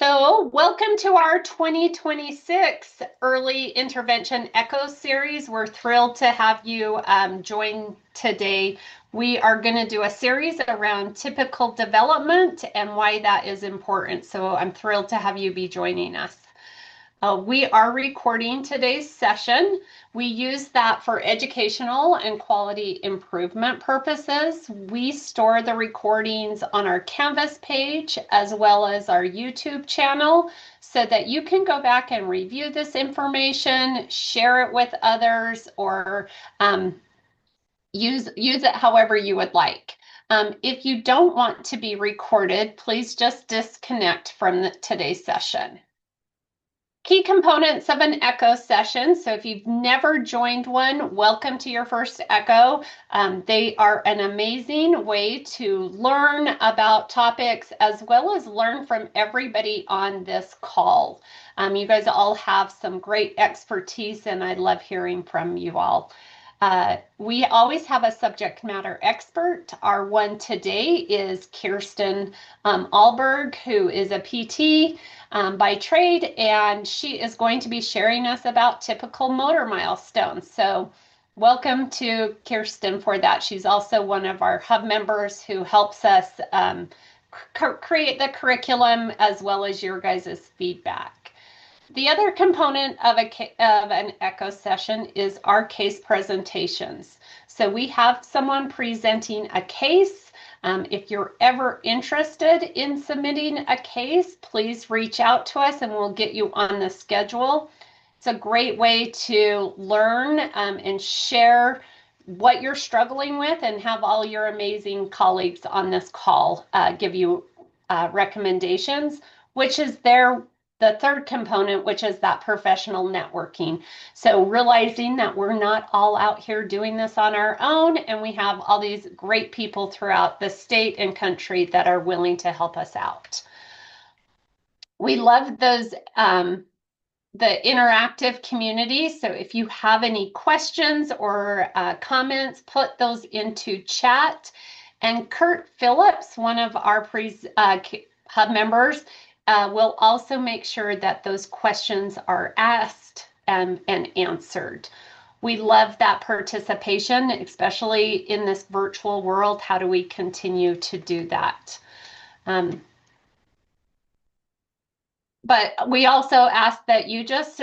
So, welcome to our 2026 Early Intervention Echo Series. We're thrilled to have you join today. We are going to do a series around typical development and why that is important. So, I'm thrilled to have you be joining us. We are recording today's session. We use that for educational and quality improvement purposes. We store the recordings on our Canvas page as well as our YouTube channel so that you can go back and review this information, share it with others, or use it however you would like. If you don't want to be recorded, please just disconnect from today's session. Key components of an echo session. So if you've never joined one, welcome to your first echo. They are an amazing way to learn about topics as well as learn from everybody on this call. You guys all have some great expertise and I love hearing from you all. We always have a subject matter expert. Our one today is Kirsten Alberg, who is a PT by trade, and she is going to be sharing us about typical motor milestones. So welcome to Kirsten for that. She's also one of our hub members who helps us create the curriculum as well as your guys' feedback. The other component of an echo session is our case presentations. So we have someone presenting a case. If you're ever interested in submitting a case, please reach out to us and we'll get you on the schedule. It's a great way to learn and share what you're struggling with and have all your amazing colleagues on this call give you recommendations, which is the third component, which is that professional networking. So realizing that we're not all out here doing this on our own, and we have all these great people throughout the state and country that are willing to help us out. We love those, the interactive community. So if you have any questions or comments, put those into chat. And Kurt Phillips, one of our hub members, we'll also make sure that those questions are asked and answered. We love that participation, especially in this virtual world. How do we continue to do that? But we also ask that you just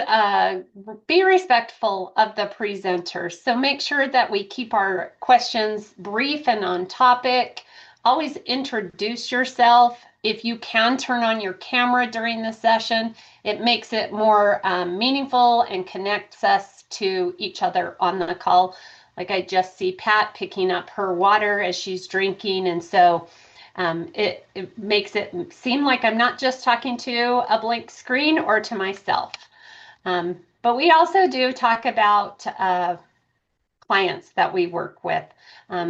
be respectful of the presenters. So make sure that we keep our questions brief and on topic. Always introduce yourself. If you can turn on your camera during the session, it makes it more meaningful and connects us to each other on the call. Like I just see Pat picking up her water as she's drinking. And so it makes it seem like I'm not just talking to a blank screen or to myself. But we also do talk about clients that we work with.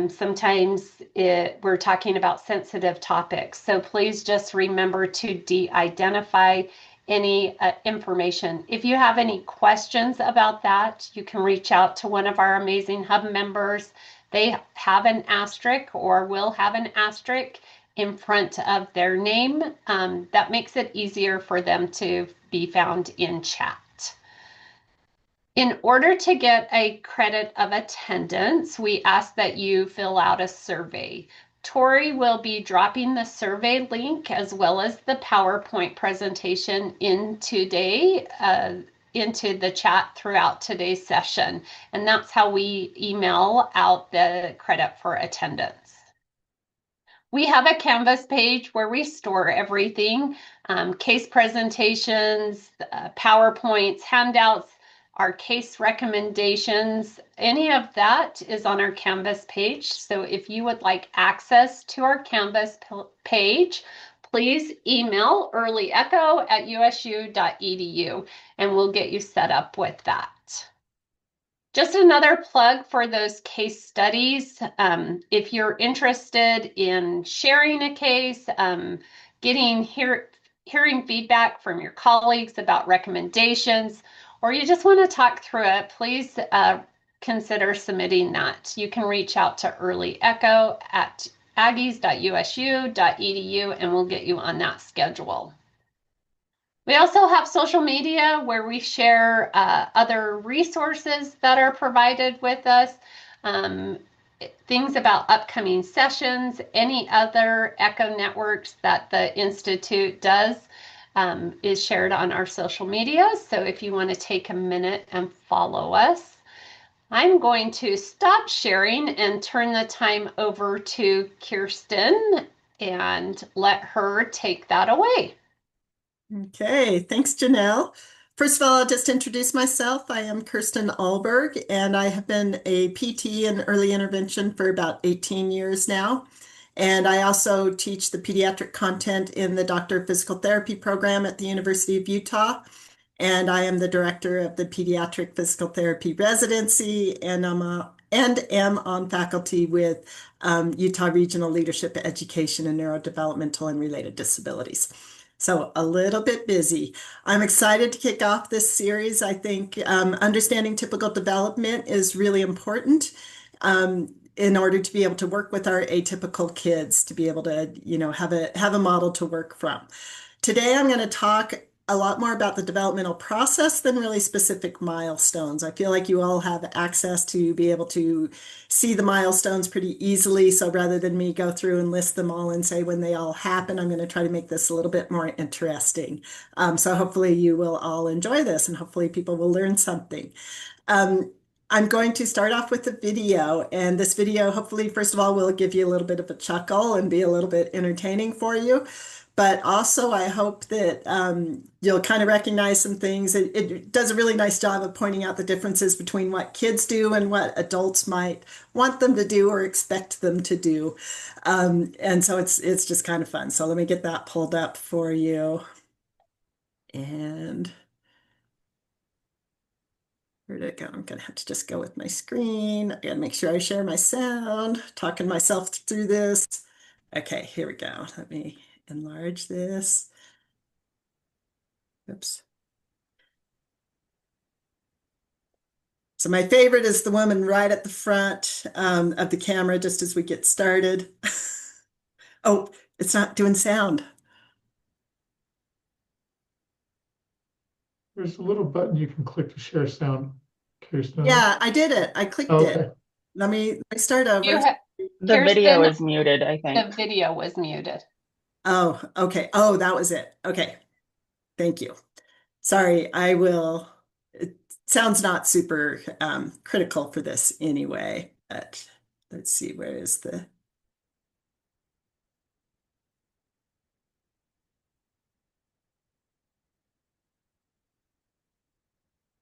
Sometimes we're talking about sensitive topics. So please just remember to de-identify any information. If you have any questions about that, you can reach out to one of our amazing hub members. They have an asterisk or will have an asterisk in front of their name. That makes it easier for them to be found in chat. In order to get a credit of attendance, we ask that you fill out a survey. Tori will be dropping the survey link as well as the PowerPoint presentation into the chat throughout today's session. And that's how we email out the credit for attendance. We have a Canvas page where we store everything, case presentations, PowerPoints, handouts, our case recommendations, any of that is on our Canvas page. So if you would like access to our Canvas page, please email earlyecho@usu.edu and we'll get you set up with that. Just another plug for those case studies. If you're interested in sharing a case, hearing feedback from your colleagues about recommendations, or you just want to talk through it, please consider submitting that. You can reach out to earlyecho@aggies.usu.edu and we'll get you on that schedule. We also have social media where we share other resources that are provided with us, um, things about upcoming sessions, any other ECHO networks that the Institute does is shared on our social media. So if you want to take a minute and follow us, I'm going to stop sharing and turn the time over to Kirsten and let her take that away. Okay, thanks, Janelle. First of all, I'll just introduce myself. I am Kirsten Alberg, and I have been a PT in early intervention for about 18 years now. And I also teach the pediatric content in the Doctor of Physical Therapy program at the University of Utah. And I am the director of the Pediatric Physical Therapy Residency, and am on faculty with Utah Regional Leadership Education and Neurodevelopmental and Related Disabilities. So a little bit busy. I'm excited to kick off this series. I think understanding typical development is really important in order to be able to work with our atypical kids, to be able to, have a model to work from. Today, I'm going to talk a lot more about the developmental process than really specific milestones. I feel like you all have access to be able to see the milestones pretty easily. So rather than me go through and list them all and say when they all happen, I'm going to try to make this a little bit more interesting. So hopefully you will all enjoy this, and hopefully people will learn something. I'm going to start off with a video, and this video hopefully, first of all, will give you a little bit of a chuckle and be a little bit entertaining for you. But also, I hope that you'll kind of recognize some things. It does a really nice job of pointing out the differences between what kids do and what adults might want them to do or expect them to do. And so it's just kind of fun. So let me get that pulled up for you. And where'd it go? I'm going to have to just go with my screen. I got to make sure I share my sound, talking myself through this. Okay, here we go. Let me enlarge this. Oops. So my favorite is the woman right at the front of the camera just as we get started. Oh, it's not doing sound. There's a little button you can click to share sound, Kirsten. Yeah, I did it. I clicked it. Let me start over. The video is muted, I think. The video was muted. Oh, okay. Oh, that was it. Okay. Thank you. Sorry, I will. It sounds not super critical for this anyway, but let's see, where is the.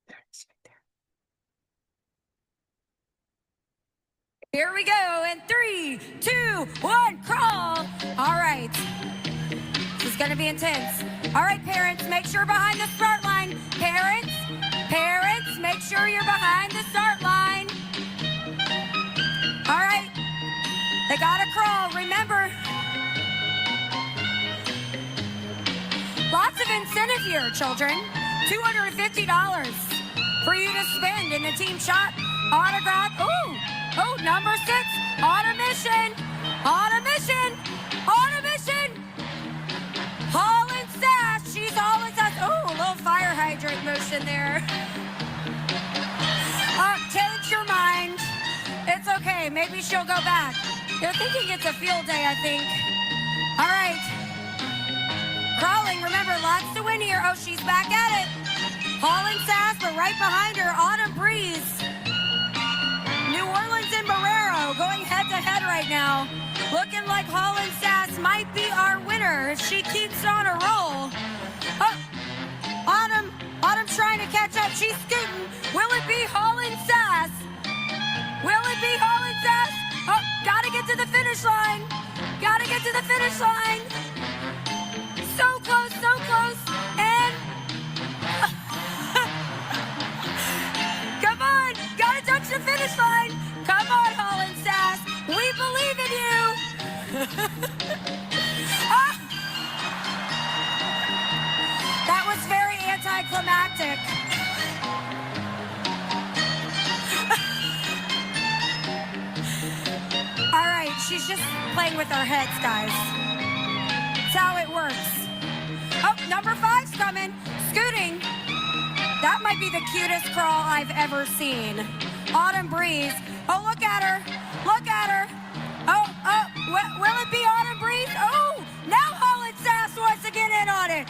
There it is, right there. Here we go in 3, 2, 1, crawl. All right. This is going to be intense. All right, parents, make sure behind the start line. Parents, make sure you're behind the start line. All right. They got to crawl. Remember, lots of incentive here, children. $250 for you to spend in the team shot autograph. Oh, number 6, automation. Holland Sass, she's Holland Sass. Oh, a little fire hydrant motion there. Change your mind. It's okay, maybe she'll go back. They're thinking it's a field day, I think. All right. Crawling, remember, lots to win here. Oh, she's back at it. Holland Sass, but right behind her, Autumn Breeze. New Orleans and Barrero going head-to-head right now. Looking like Holland Sass might be our winner if she keeps on a roll. Oh, Autumn trying to catch up. She's scooting. Will it be Holland Sass? Oh, gotta get to the finish line. So close. And come on, gotta touch the finish line. Come on, Holland Sass. We believe in you. That was very anticlimactic. All right, she's just playing with our heads, guys. That's how it works. Oh, number 5's coming. coming. Scooting. That might be the cutest crawl I've ever seen. Autumn Breeze. Oh, look at her. Look at her. Oh, will it be Autumn Breeze? Oh, now Holland Sass wants to get in on it.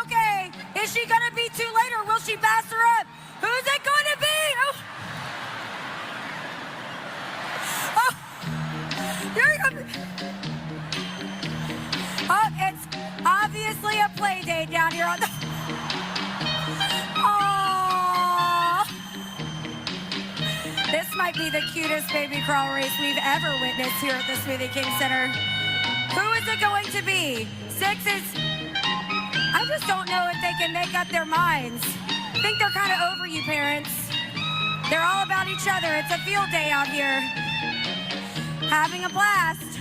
Okay, is she going to be too late or will she pass her up? Who's it going to be? Oh, it's obviously a play date down here on the... Aww. This might be the cutest baby crawl race we've ever witnessed here at the Smoothie King Center. Who is it going to be? 6 is... I just don't know if they can make up their minds. I think they're kind of over you, parents. They're all about each other. It's a field day out here. Having a blast.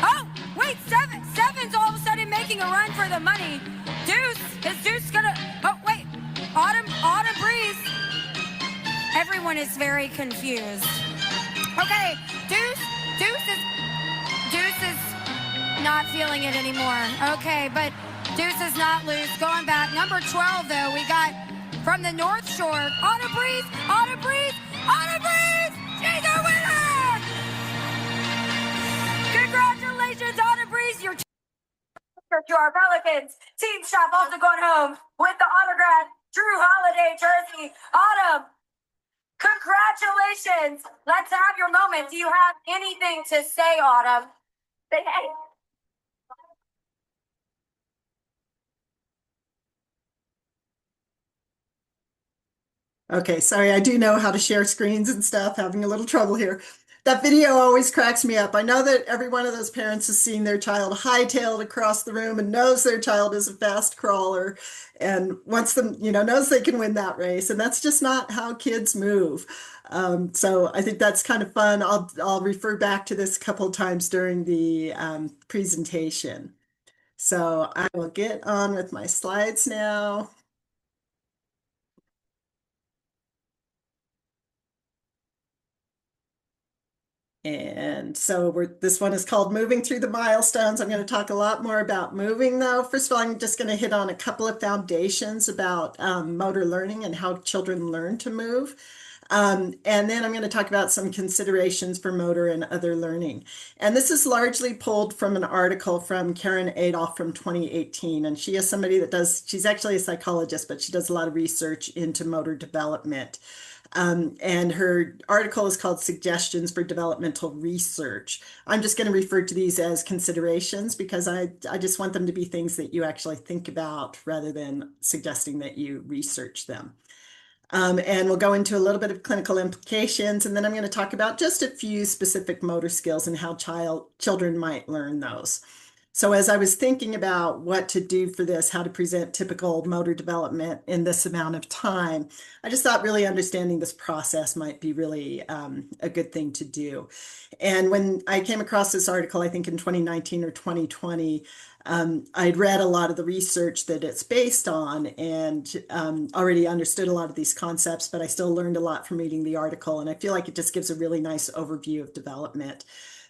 Oh, wait, Seven's all of a sudden making a run for the money. Deuce, is Deuce gonna, oh, wait, Autumn Breeze. Everyone is very confused. Okay, Deuce is not feeling it anymore. Okay, but Deuce is not loose. Going back, number 12 though, we got from the North Shore, Autumn Breeze, she's our winner! Congratulations, Autumn Breeze, your to our Pelicans. Team shop also going home with the autographed Drew Holiday jersey. Autumn, congratulations. Let's have your moment. Do you have anything to say, Autumn? Say hey. Okay, sorry, I do know how to share screens and stuff, having a little trouble here. That video always cracks me up. I know that every one of those parents has seen their child hightailed across the room and knows their child is a fast crawler and wants them, knows they can win that race. And that's just not how kids move. So I think that's kind of fun. I'll refer back to this a couple of times during the presentation. So I will get on with my slides now. And so this one is called Moving Through the Milestones. I'm going to talk a lot more about moving though. First of all, I'm just going to hit on a couple of foundations about motor learning and how children learn to move. And then I'm going to talk about some considerations for motor and other learning. And this is largely pulled from an article from Karen Adolph from 2018. And she is somebody that she's actually a psychologist, but she does a lot of research into motor development. And her article is called Suggestions for Developmental Research. I'm just going to refer to these as considerations because I just want them to be things that you actually think about rather than suggesting that you research them. And we'll go into a little bit of clinical implications, and then I'm going to talk about just a few specific motor skills and how children might learn those. So as I was thinking about what to do for this, how to present typical motor development in this amount of time, I just thought really understanding this process might be really a good thing to do. And when I came across this article, I think in 2019 or 2020, I'd read a lot of the research that it's based on and already understood a lot of these concepts, but I still learned a lot from reading the article. And I feel like it just gives a really nice overview of development.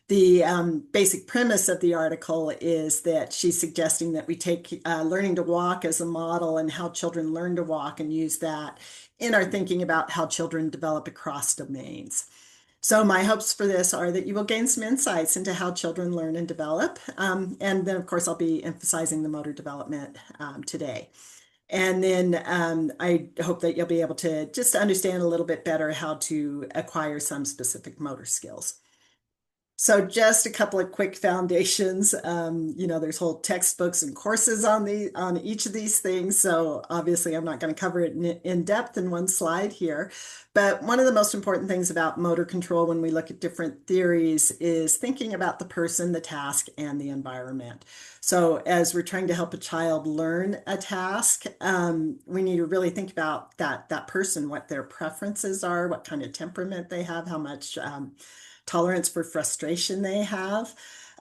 The basic premise of the article is that she's suggesting that we take learning to walk as a model and how children learn to walk and use that in our thinking about how children develop across domains. So my hopes for this are that you will gain some insights into how children learn and develop. And then, of course, I'll be emphasizing the motor development today. And then I hope that you'll be able to just understand a little bit better how to acquire some specific motor skills. So just a couple of quick foundations. There's whole textbooks and courses on each of these things. So obviously I'm not going to cover it in depth in one slide here. But one of the most important things about motor control when we look at different theories is thinking about the person, the task, and the environment. So as we're trying to help a child learn a task, we need to really think about that person, what their preferences are, what kind of temperament they have, how much tolerance for frustration they have.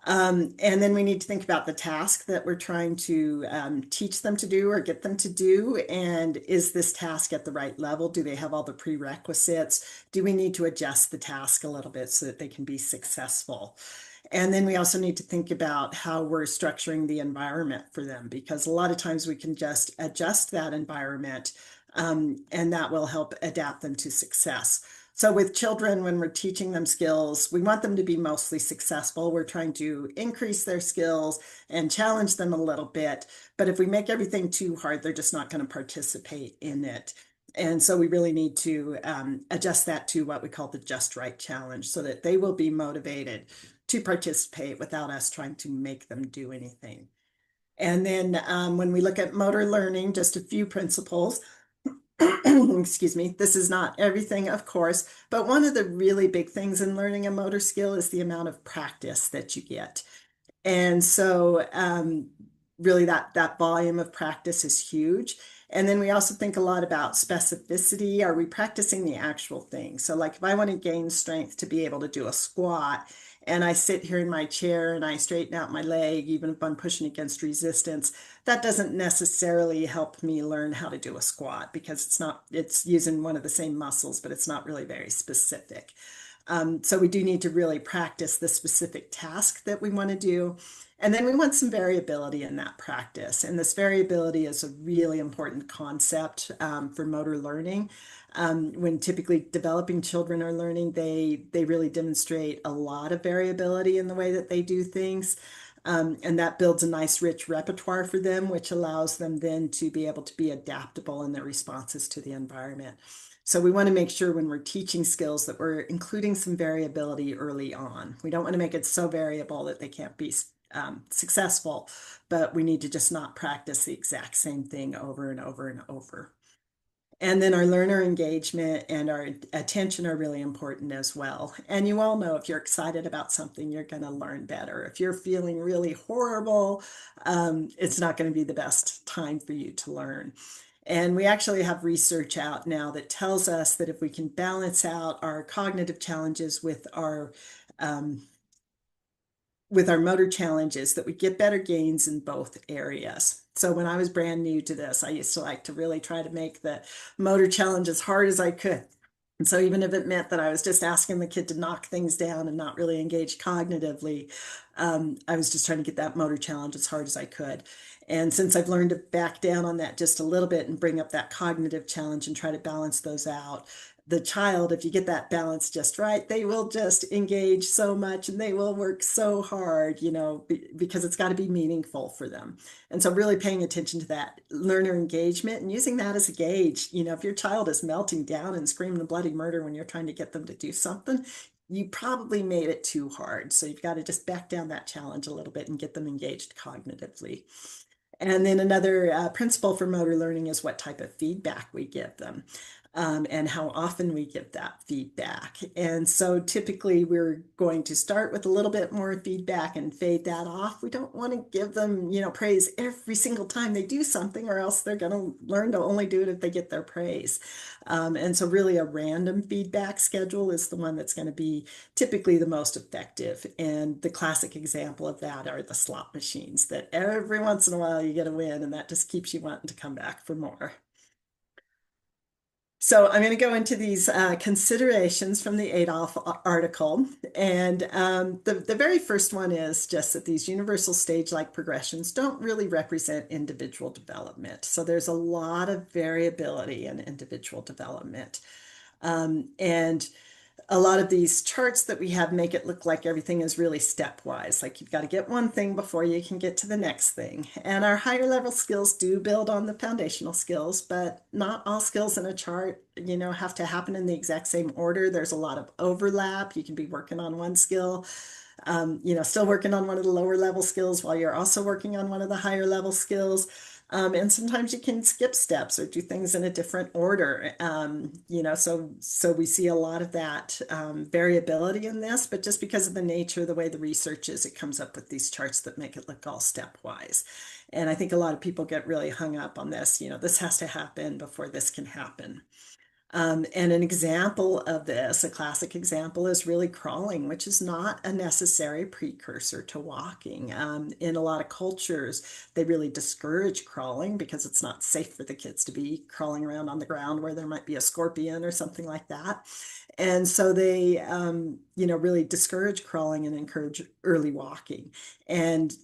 And then we need to think about the task that we're trying to teach them to do or get them to do. And is this task at the right level? Do they have all the prerequisites? Do we need to adjust the task a little bit so that they can be successful? And then we also need to think about how we're structuring the environment for them, because a lot of times we can just adjust that environment, and that will help adapt them to success. So with children, when we're teaching them skills, we want them to be mostly successful. We're trying to increase their skills and challenge them a little bit. But if we make everything too hard, they're just not going to participate in it. And so we really need to adjust that to what we call the just right challenge, so that they will be motivated to participate without us trying to make them do anything. And then when we look at motor learning, just a few principles. Excuse me, this is not everything, of course, but one of the really big things in learning a motor skill is the amount of practice that you get. And so really that volume of practice is huge. And then we also think a lot about specificity. Are we practicing the actual thing? So like if I want to gain strength to be able to do a squat, and I sit here in my chair and I straighten out my leg, even if I'm pushing against resistance, that doesn't necessarily help me learn how to do a squat, because it's using one of the same muscles, but it's not really very specific. So we do need to really practice the specific task that we want to do. And then we want some variability in that practice. And this variability is a really important concept for motor learning. When typically developing children are learning, they really demonstrate a lot of variability in the way that they do things. And that builds a nice rich repertoire for them, which allows them then to be able to be adaptable in their responses to the environment. So we want to make sure when we're teaching skills that we're including some variability early on. We don't want to make it so variable that they can't be successful, but we need to just not practice the exact same thing over and over and over. And then our learner engagement and our attention are really important as well. And you all know if you're excited about something, you're going to learn better. If you're feeling really horrible, it's not going to be the best time for you to learn. And we actually have research out now that tells us that if we can balance out our cognitive challenges with our motor challenges, that we get better gains in both areas. So when I was brand new to this, I used to like to really try to make the motor challenge as hard as I could. And so even if it meant that I was just asking the kid to knock things down and not really engage cognitively, I was just trying to get that motor challenge as hard as I could. And since I've learned to back down on that just a little bit and bring up that cognitive challenge and try to balance those out, the child, if you get that balance just right, they will just engage so much and they will work so hard, because it's got to be meaningful for them. And so really paying attention to that learner engagement and using that as a gauge. If your child is melting down and screaming bloody murder when you're trying to get them to do something, you probably made it too hard. So you've got to just back down that challenge a little bit and get them engaged cognitively. And then another principle for motor learning is what type of feedback we give them. And how often we give that feedback. And so typically we're going to start with a little bit more feedback and fade that off. We don't want to give them, praise every single time they do something, or else they're going to learn to only do it if they get their praise. And so really a random feedback schedule is the one that's going to be typically the most effective. And the classic example of that are the slot machines, that every once in a while you get a win and that just keeps you wanting to come back for more. So I'm going to go into these considerations from the Adolph article. And the very first one is just that these universal stage-like progressions don't really represent individual development. So there's a lot of variability in individual development. And a lot of these charts that we have make it look like everything is really stepwise, like you've got to get one thing before you can get to the next thing. And our higher level skills do build on the foundational skills, but not all skills in a chart, have to happen in the exact same order. There's a lot of overlap. You can be working on one skill, still working on one of the lower level skills while you're also working on one of the higher level skills. And sometimes you can skip steps or do things in a different order. So we see a lot of that variability in this, but just because of the nature of the way the research is, it comes up with these charts that make it look all stepwise. And I think a lot of people get really hung up on this, this has to happen before this can happen. And an example of this, a classic example, is really crawling, which is not a necessary precursor to walking. In a lot of cultures, they really discourage crawling because it's not safe for the kids to be crawling around on the ground where there might be a scorpion or something like that. And so they, really discourage crawling and encourage early walking. And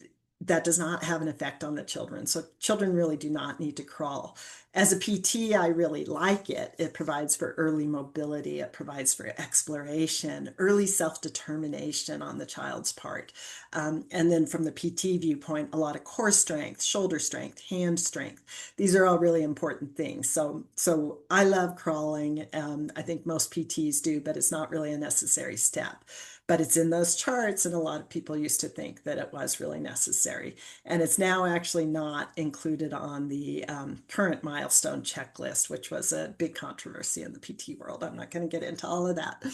that does not have an effect on the children. So children really do not need to crawl. As a PT, I really like it. It provides for early mobility. It provides for exploration, early self-determination on the child's part. And then from the PT viewpoint, a lot of core strength, shoulder strength, hand strength. These are all really important things. So I love crawling. I think most PTs do, but it's not really a necessary step. But it's in those charts, and a lot of people used to think that it was really necessary. And it's now actually not included on the current milestone checklist, which was a big controversy in the PT world. I'm not going to get into all of that.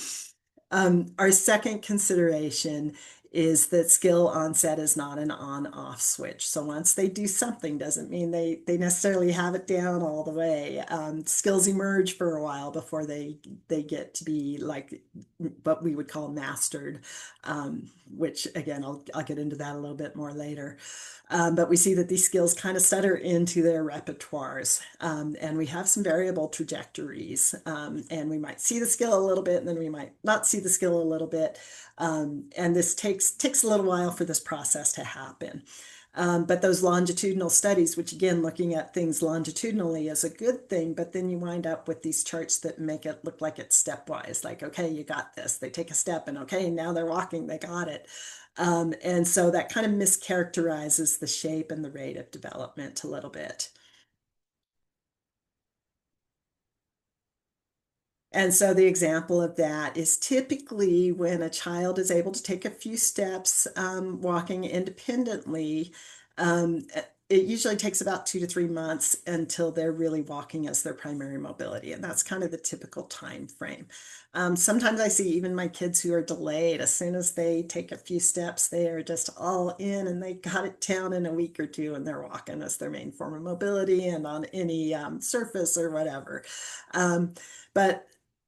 Our second consideration is that skill onset is not an on-off switch. So once they do something doesn't mean they necessarily have it down all the way. Skills emerge for a while before they get to be like what we would call mastered, which again, I'll get into that a little bit more later. But we see that these skills kind of stutter into their repertoires, and we have some variable trajectories, and we might see the skill a little bit, and then we might not see the skill a little bit, and this takes a little while for this process to happen. But those longitudinal studies, which again, looking at things longitudinally is a good thing, but then you wind up with these charts that make it look like it's stepwise, like, okay, you got this. They take a step and okay, now they're walking, they got it. And so that kind of mischaracterizes the shape and the rate of development a little bit. And so the example of that is typically when a child is able to take a few steps walking independently. It usually takes about 2 to 3 months until they're really walking as their primary mobility. And that's kind of the typical time frame. Sometimes I see even my kids who are delayed. As soon as they take a few steps, they are just all in and they got it down in a week or two and they're walking as their main form of mobility and on any surface or whatever. But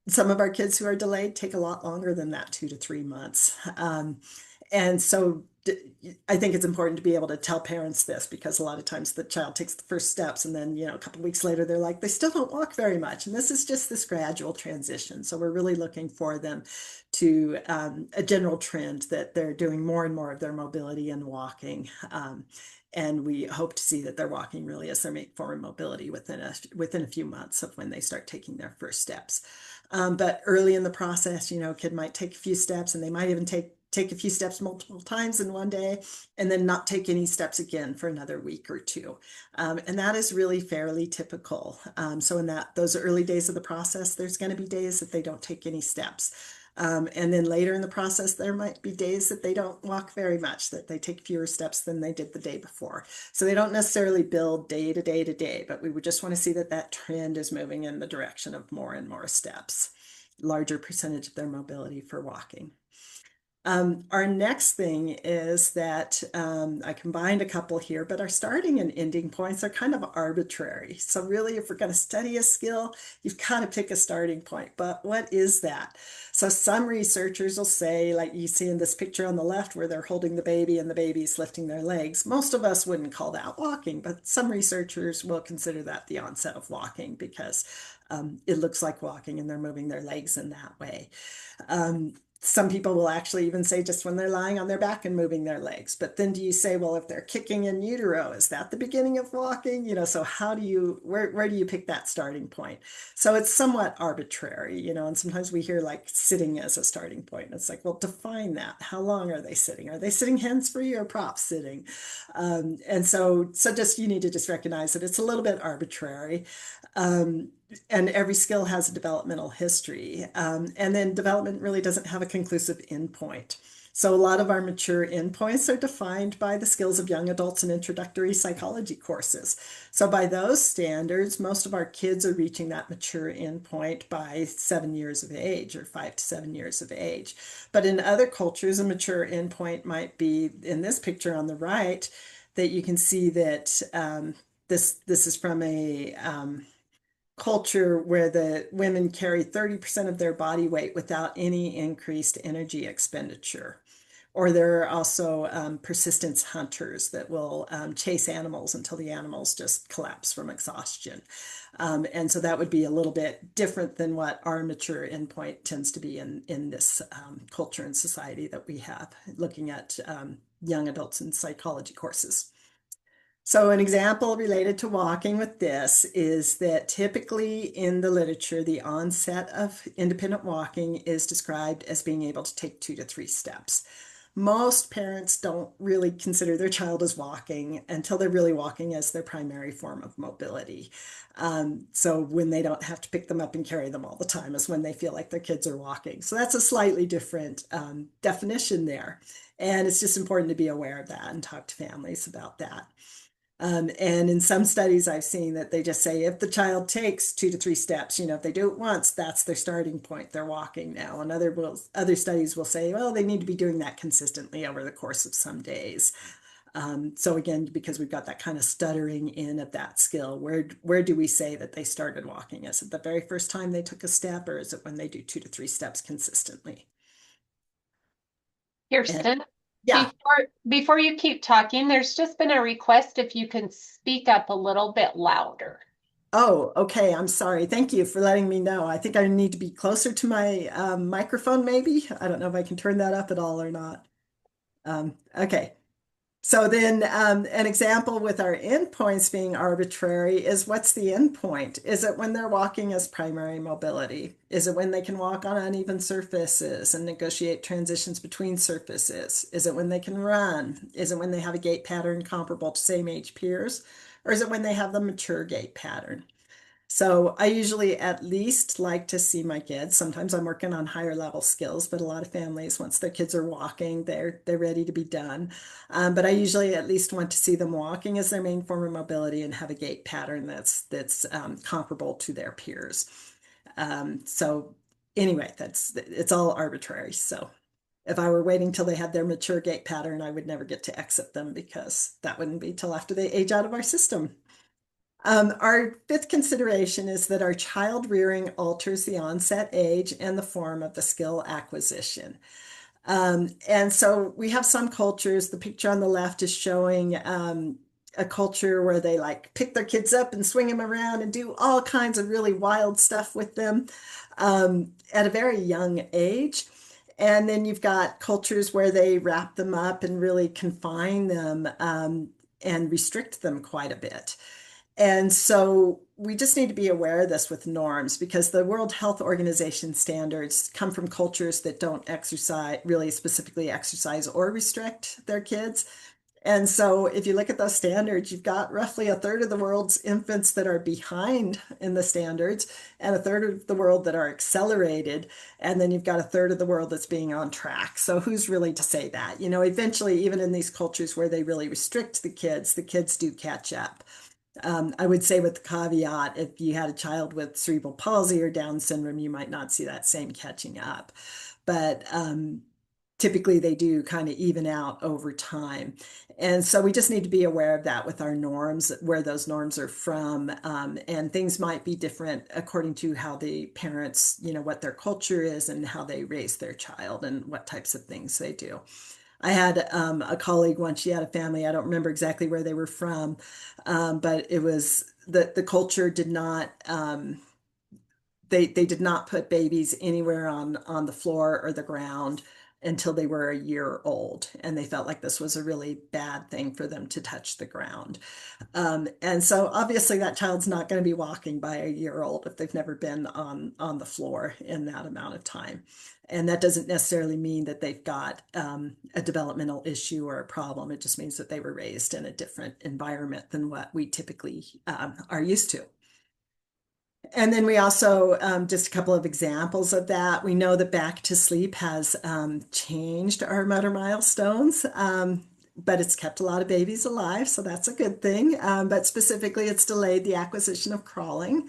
some of our kids who are delayed take a lot longer than that, 2 to 3 months. And so I think it's important to be able to tell parents this, because a lot of times the child takes the first steps and then, a couple of weeks later, they're like, they still don't walk very much. And this is just this gradual transition. So we're really looking for them to a general trend that they're doing more and more of their mobility and walking. And we hope to see that they're walking really as their main form of mobility within a few months of when they start taking their first steps. But early in the process, a kid might take a few steps and they might even take a few steps multiple times in one day and then not take any steps again for another week or two. And that is really fairly typical. So in those early days of the process, there's going to be days that they don't take any steps. And then later in the process, there might be days that they don't walk very much, that they take fewer steps than they did the day before. So they don't necessarily build day to day to day, but we would just want to see that trend is moving in the direction of more and more steps, larger percentage of their mobility for walking. Our next thing is that I combined a couple here, but our starting and ending points are kind of arbitrary. So really, if we're going to study a skill, you've got to pick a starting point. But what is that? So some researchers will say, like you see in this picture on the left where they're holding the baby and the baby's lifting their legs. Most of us wouldn't call that walking, but some researchers will consider that the onset of walking because it looks like walking and they're moving their legs in that way. Some people will actually even say just when they're lying on their back and moving their legs. But then do you say, well, if they're kicking in utero, is that the beginning of walking? So where do you pick that starting point? So it's somewhat arbitrary, and sometimes we hear like sitting as a starting point. And it's like, well, define that. How long are they sitting? Are they sitting hands-free or prop sitting? And so just you need to just recognize that it's a little bit arbitrary. And every skill has a developmental history. And then development really doesn't have a conclusive endpoint. So a lot of our mature endpoints are defined by the skills of young adults and introductory psychology courses. So by those standards, most of our kids are reaching that mature endpoint by 7 years of age or 5 to 7 years of age. But in other cultures, a mature endpoint might be in this picture on the right, that you can see that this is from a culture where the women carry 30% of their body weight without any increased energy expenditure. Or there are also persistence hunters that will chase animals until the animals just collapse from exhaustion. And so that would be a little bit different than what our mature endpoint tends to be in this culture and society that we have, looking at young adults in psychology courses. So an example related to walking with this is that typically in the literature, the onset of independent walking is described as being able to take 2 to 3 steps. Most parents don't really consider their child as walking until they're really walking as their primary form of mobility. So when they don't have to pick them up and carry them all the time is when they feel like their kids are walking. So that's a slightly different definition there. And it's just important to be aware of that and talk to families about that. And in some studies, I've seen that they just say if the child takes 2 to 3 steps, if they do it once, that's their starting point. They're walking now. And other studies will say, well, they need to be doing that consistently over the course of some days. So again, because we've got that kind of stuttering in of that skill, where do we say that they started walking? Is it the very first time they took a step, or is it when they do 2 to 3 steps consistently? Kirsten, yeah. Before you keep talking, there's just been a request if you can speak up a little bit louder. Oh, okay. I'm sorry. Thank you for letting me know. I think I need to be closer to my microphone, maybe. I don't know if I can turn that up at all or not. Okay. So then an example with our endpoints being arbitrary is what's the endpoint? Is it when they're walking as primary mobility? Is it when they can walk on uneven surfaces and negotiate transitions between surfaces? Is it when they can run? Is it when they have a gait pattern comparable to same age peers? Or is it when they have the mature gait pattern? So I usually at least like to see my kids. Sometimes I'm working on higher level skills, but a lot of families, once their kids are walking, they're ready to be done. But I usually at least want to see them walking as their main form of mobility and have a gait pattern that's comparable to their peers. So anyway, it's all arbitrary. So if I were waiting till they had their mature gait pattern, I would never get to exit them because that wouldn't be till after they age out of our system. Our fifth consideration is that our child rearing alters the onset age and the form of the skill acquisition. And so we have some cultures, the picture on the left is showing a culture where they like pick their kids up and swing them around and do all kinds of really wild stuff with them at a very young age. And then you've got cultures where they wrap them up and really confine them and restrict them quite a bit. And so we just need to be aware of this with norms because the World Health Organization standards come from cultures that don't really specifically exercise or restrict their kids. And so if you look at those standards, you've got roughly a third of the world's infants that are behind in the standards and a third of the world that are accelerated. And then you've got a third of the world that's being on track. So who's really to say that? Eventually, even in these cultures where they really restrict the kids do catch up. I would say with the caveat, if you had a child with cerebral palsy or Down syndrome, you might not see that same catching up. But typically they do kind of even out over time. And so we just need to be aware of that with our norms, where those norms are from. And things might be different according to how the parents, what their culture is and how they raise their child and what types of things they do. I had a colleague once, she had a family, I don't remember exactly where they were from, but it was the culture did not, they did not put babies anywhere on the floor or the ground until they were a year old. And they felt like this was a really bad thing for them to touch the ground. And so obviously that child's not going to be walking by a year old if they've never been on the floor in that amount of time. And that doesn't necessarily mean that they've got a developmental issue or a problem. It just means that they were raised in a different environment than what we typically are used to. And then we also, just a couple of examples of that. We know that back to sleep has changed our motor milestones, but it's kept a lot of babies alive, so that's a good thing. But specifically, it's delayed the acquisition of crawling.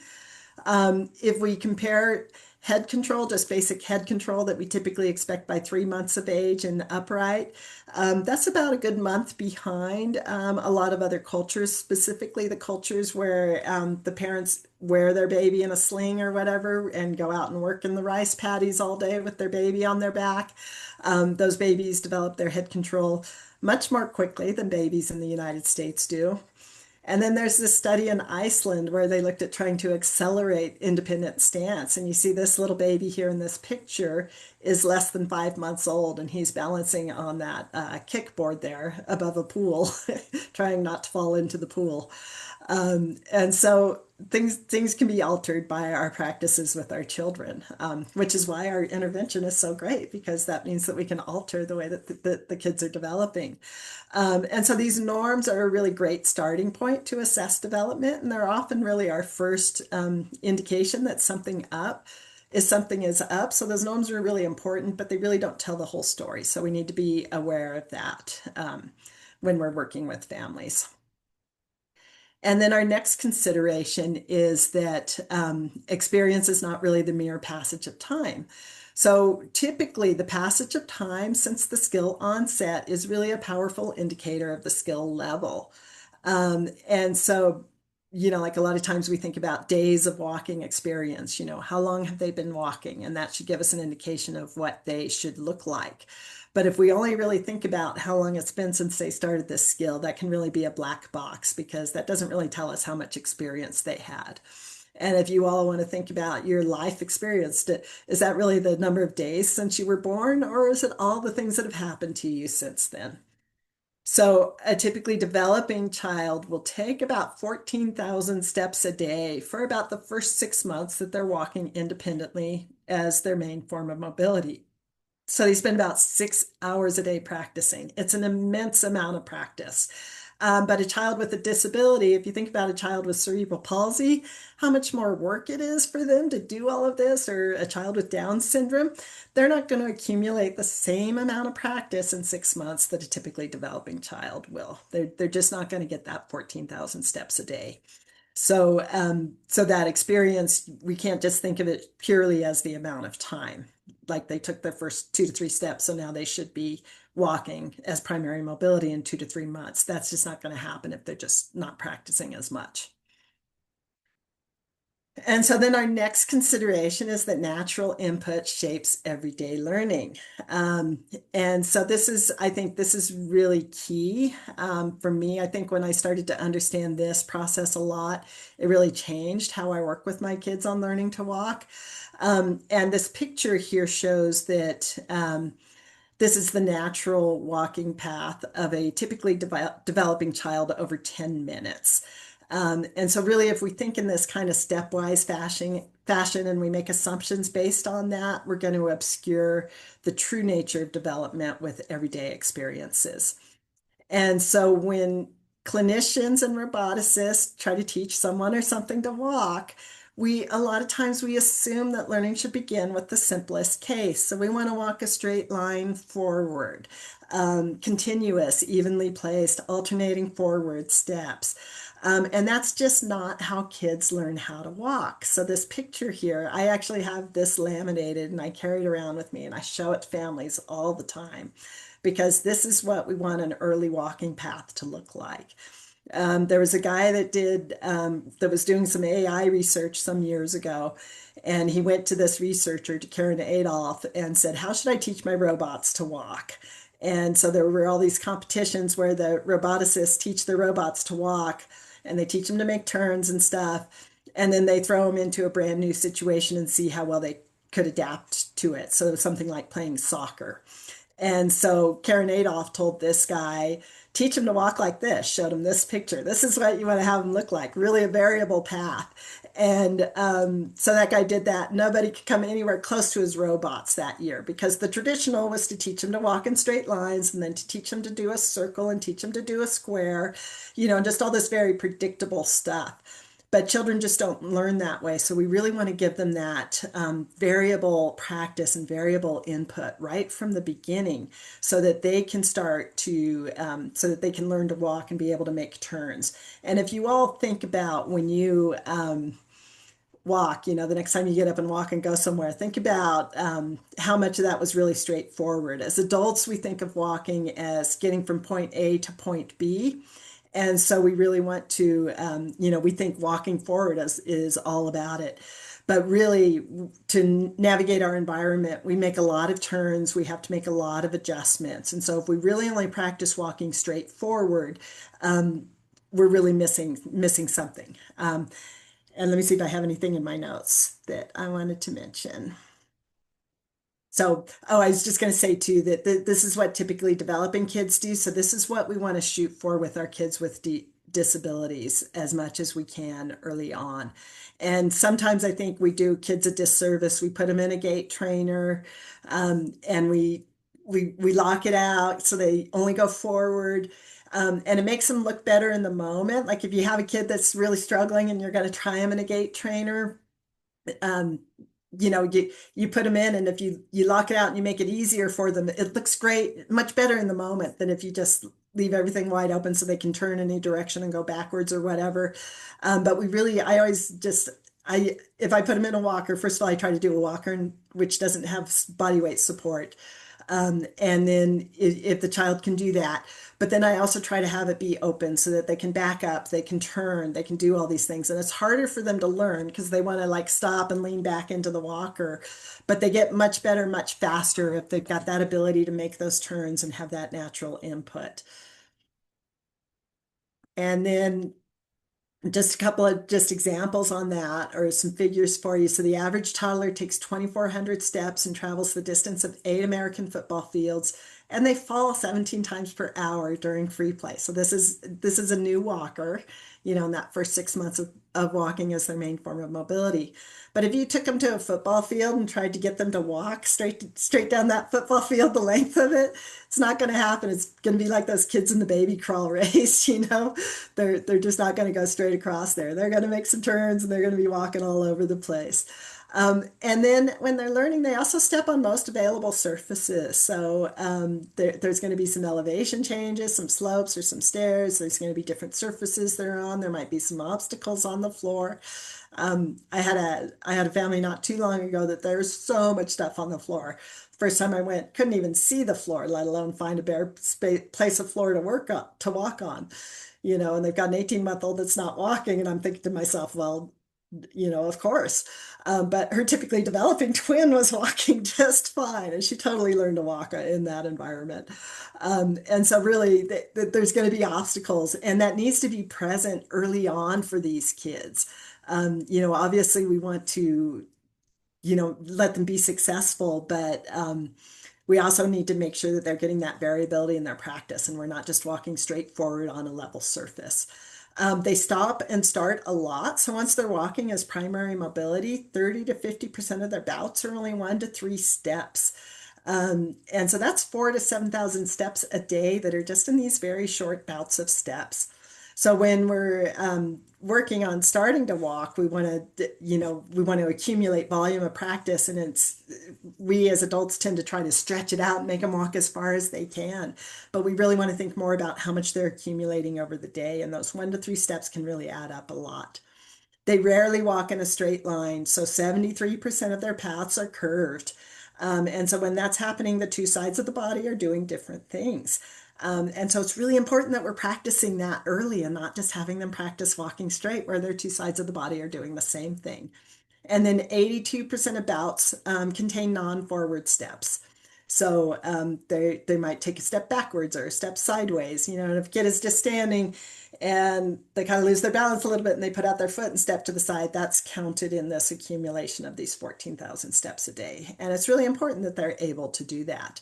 If we compare head control, just basic head control that we typically expect by 3 months of age and upright. That's about a good month behind a lot of other cultures, specifically the cultures where the parents wear their baby in a sling or whatever and go out and work in the rice paddies all day with their baby on their back. Those babies develop their head control much more quickly than babies in the United States do. And then there's this study in Iceland where they looked at trying to accelerate independent stance. And you see this little baby here in this picture is less than 5 months old, and he's balancing on that kickboard there above a pool, trying not to fall into the pool. And so things can be altered by our practices with our children, which is why our intervention is so great, because that means that we can alter the way that the kids are developing. And so these norms are a really great starting point to assess development, and they're often really our first indication that something is up. So those norms are really important, but they really don't tell the whole story. So we need to be aware of that when we're working with families. And then our next consideration is that experience is not really the mere passage of time. So typically the passage of time since the skill onset is really a powerful indicator of the skill level. And so, like a lot of times we think about days of walking experience, how long have they been walking? And that should give us an indication of what they should look like. But if we only really think about how long it's been since they started this skill, that can really be a black box, because that doesn't really tell us how much experience they had. And if you all want to think about your life experience, is that really the number of days since you were born, or is it all the things that have happened to you since then? So a typically developing child will take about 14,000 steps a day for about the first 6 months that they're walking independently as their main form of mobility. So they spend about 6 hours a day practicing. It's an immense amount of practice. But a child with a disability, if you think about a child with cerebral palsy, how much more work it is for them to do all of this, or a child with Down syndrome, they're not going to accumulate the same amount of practice in 6 months that a typically developing child will. They're just not going to get that 14,000 steps a day. So, so that experience, we can't just think of it purely as the amount of time. Like they took their first 2 to 3 steps, so now they should be walking as primary mobility in 2 to 3 months. That's just not going to happen if they're just not practicing as much. And so then our next consideration is that natural input shapes everyday learning. And so I think this is really key for me. I think when I started to understand this process a lot, it really changed how I work with my kids on learning to walk. And this picture here shows that this is the natural walking path of a typically developing child over 10 minutes. And so really, if we think in this kind of stepwise fashion and we make assumptions based on that, we're going to obscure the true nature of development with everyday experiences. And so when clinicians and roboticists try to teach someone or something to walk, a lot of times we assume that learning should begin with the simplest case. So we want to walk a straight line forward, continuous, evenly placed, alternating forward steps. And that's just not how kids learn how to walk. So this picture here, I actually have this laminated and I carry it around with me and I show it to families all the time, because this is what we want an early walking path to look like. There was a guy that was doing some AI research some years ago, and he went to this researcher, to Karen Adolph, and said, how should I teach my robots to walk? And so there were all these competitions where the roboticists teach their robots to walk, and they teach them to make turns and stuff. And then they throw them into a brand new situation and see how well they could adapt to it. So something like playing soccer. And so Karen Adolph told this guy, teach him to walk like this, showed him this picture. This is what you want to have him look like, really a variable path. And so that guy did that. Nobody could come anywhere close to his robots that year, because the traditional was to teach him to walk in straight lines, and then to teach him to do a circle and teach him to do a square, just all this very predictable stuff. But children just don't learn that way. So we really want to give them that variable practice and variable input right from the beginning, so that they can start to, so that they can learn to walk and be able to make turns. And if you all think about when you walk, the next time you get up and walk and go somewhere, think about how much of that was really straightforward. As adults, we think of walking as getting from point A to point B. And so we really want to, we think walking forward is all about it. But really, to navigate our environment, we make a lot of turns. We have to make a lot of adjustments. And so if we really only practice walking straight forward, we're really missing something. And let me see if I have anything in my notes that I wanted to mention. So, I was just going to say too that this is what typically developing kids do. So this is what we want to shoot for with our kids with disabilities as much as we can early on. And sometimes I think we do kids a disservice. We put them in a gait trainer, and we lock it out so they only go forward. And it makes them look better in the moment. Like if you have a kid that's really struggling and you're going to try them in a gait trainer, you put them in, and if you lock it out and you make it easier for them, it looks great, much better in the moment than if you just leave everything wide open so they can turn in any direction and go backwards or whatever. But if I put them in a walker, first of all, I try to do a walker which doesn't have body weight support. And then if the child can do that, but then I also try to have it be open so that they can back up, they can turn, they can do all these things. And it's harder for them to learn because they want to like stop and lean back into the walker, but they get much better, much faster if they've got that ability to make those turns and have that natural input. And then just a couple of examples on that, or some figures for you. So the average toddler takes 2,400 steps and travels the distance of 8 American football fields, and they fall 17 times per hour during free play. So this is a new walker, in that first 6 months of walking as their main form of mobility. But if you took them to a football field and tried to get them to walk straight down that football field, the length of it, it's not going to happen. It's going to be like those kids in the baby crawl race, They're just not going to go straight across there. They're going to make some turns and they're going to be walking all over the place. And then when they're learning, they also step on most available surfaces. So there's going to be some elevation changes, some slopes or some stairs. There's going to be different surfaces they're on. There might be some obstacles on the floor. I had a family not too long ago that there's so much stuff on the floor. First time I went, couldn't even see the floor, let alone find a bare place of floor to walk on. And they've got an 18-month-old that's not walking, and I'm thinking to myself, well, of course. But her typically developing twin was walking just fine, and she totally learned to walk in that environment. And so really, there's going to be obstacles, and that needs to be present early on for these kids. Obviously we want to, let them be successful, but we also need to make sure that they're getting that variability in their practice, and we're not just walking straight forward on a level surface. They stop and start a lot. So once they're walking as primary mobility, 30 to 50% of their bouts are only 1 to 3 steps. And so that's 4,000 to 7,000 steps a day that are just in these very short bouts of steps. So when we're working on starting to walk, we want to accumulate volume of practice, and we as adults tend to try to stretch it out and make them walk as far as they can. But we really want to think more about how much they're accumulating over the day, and those 1 to 3 steps can really add up a lot. They rarely walk in a straight line, so 73% of their paths are curved. And so when that's happening, the two sides of the body are doing different things. And so it's really important that we're practicing that early and not just having them practice walking straight where their two sides of the body are doing the same thing. And then 82% of bouts contain non-forward steps. So they might take a step backwards or a step sideways, and if a kid is just standing and they kind of lose their balance a little bit and they put out their foot and step to the side, that's counted in this accumulation of these 14,000 steps a day. And it's really important that they're able to do that.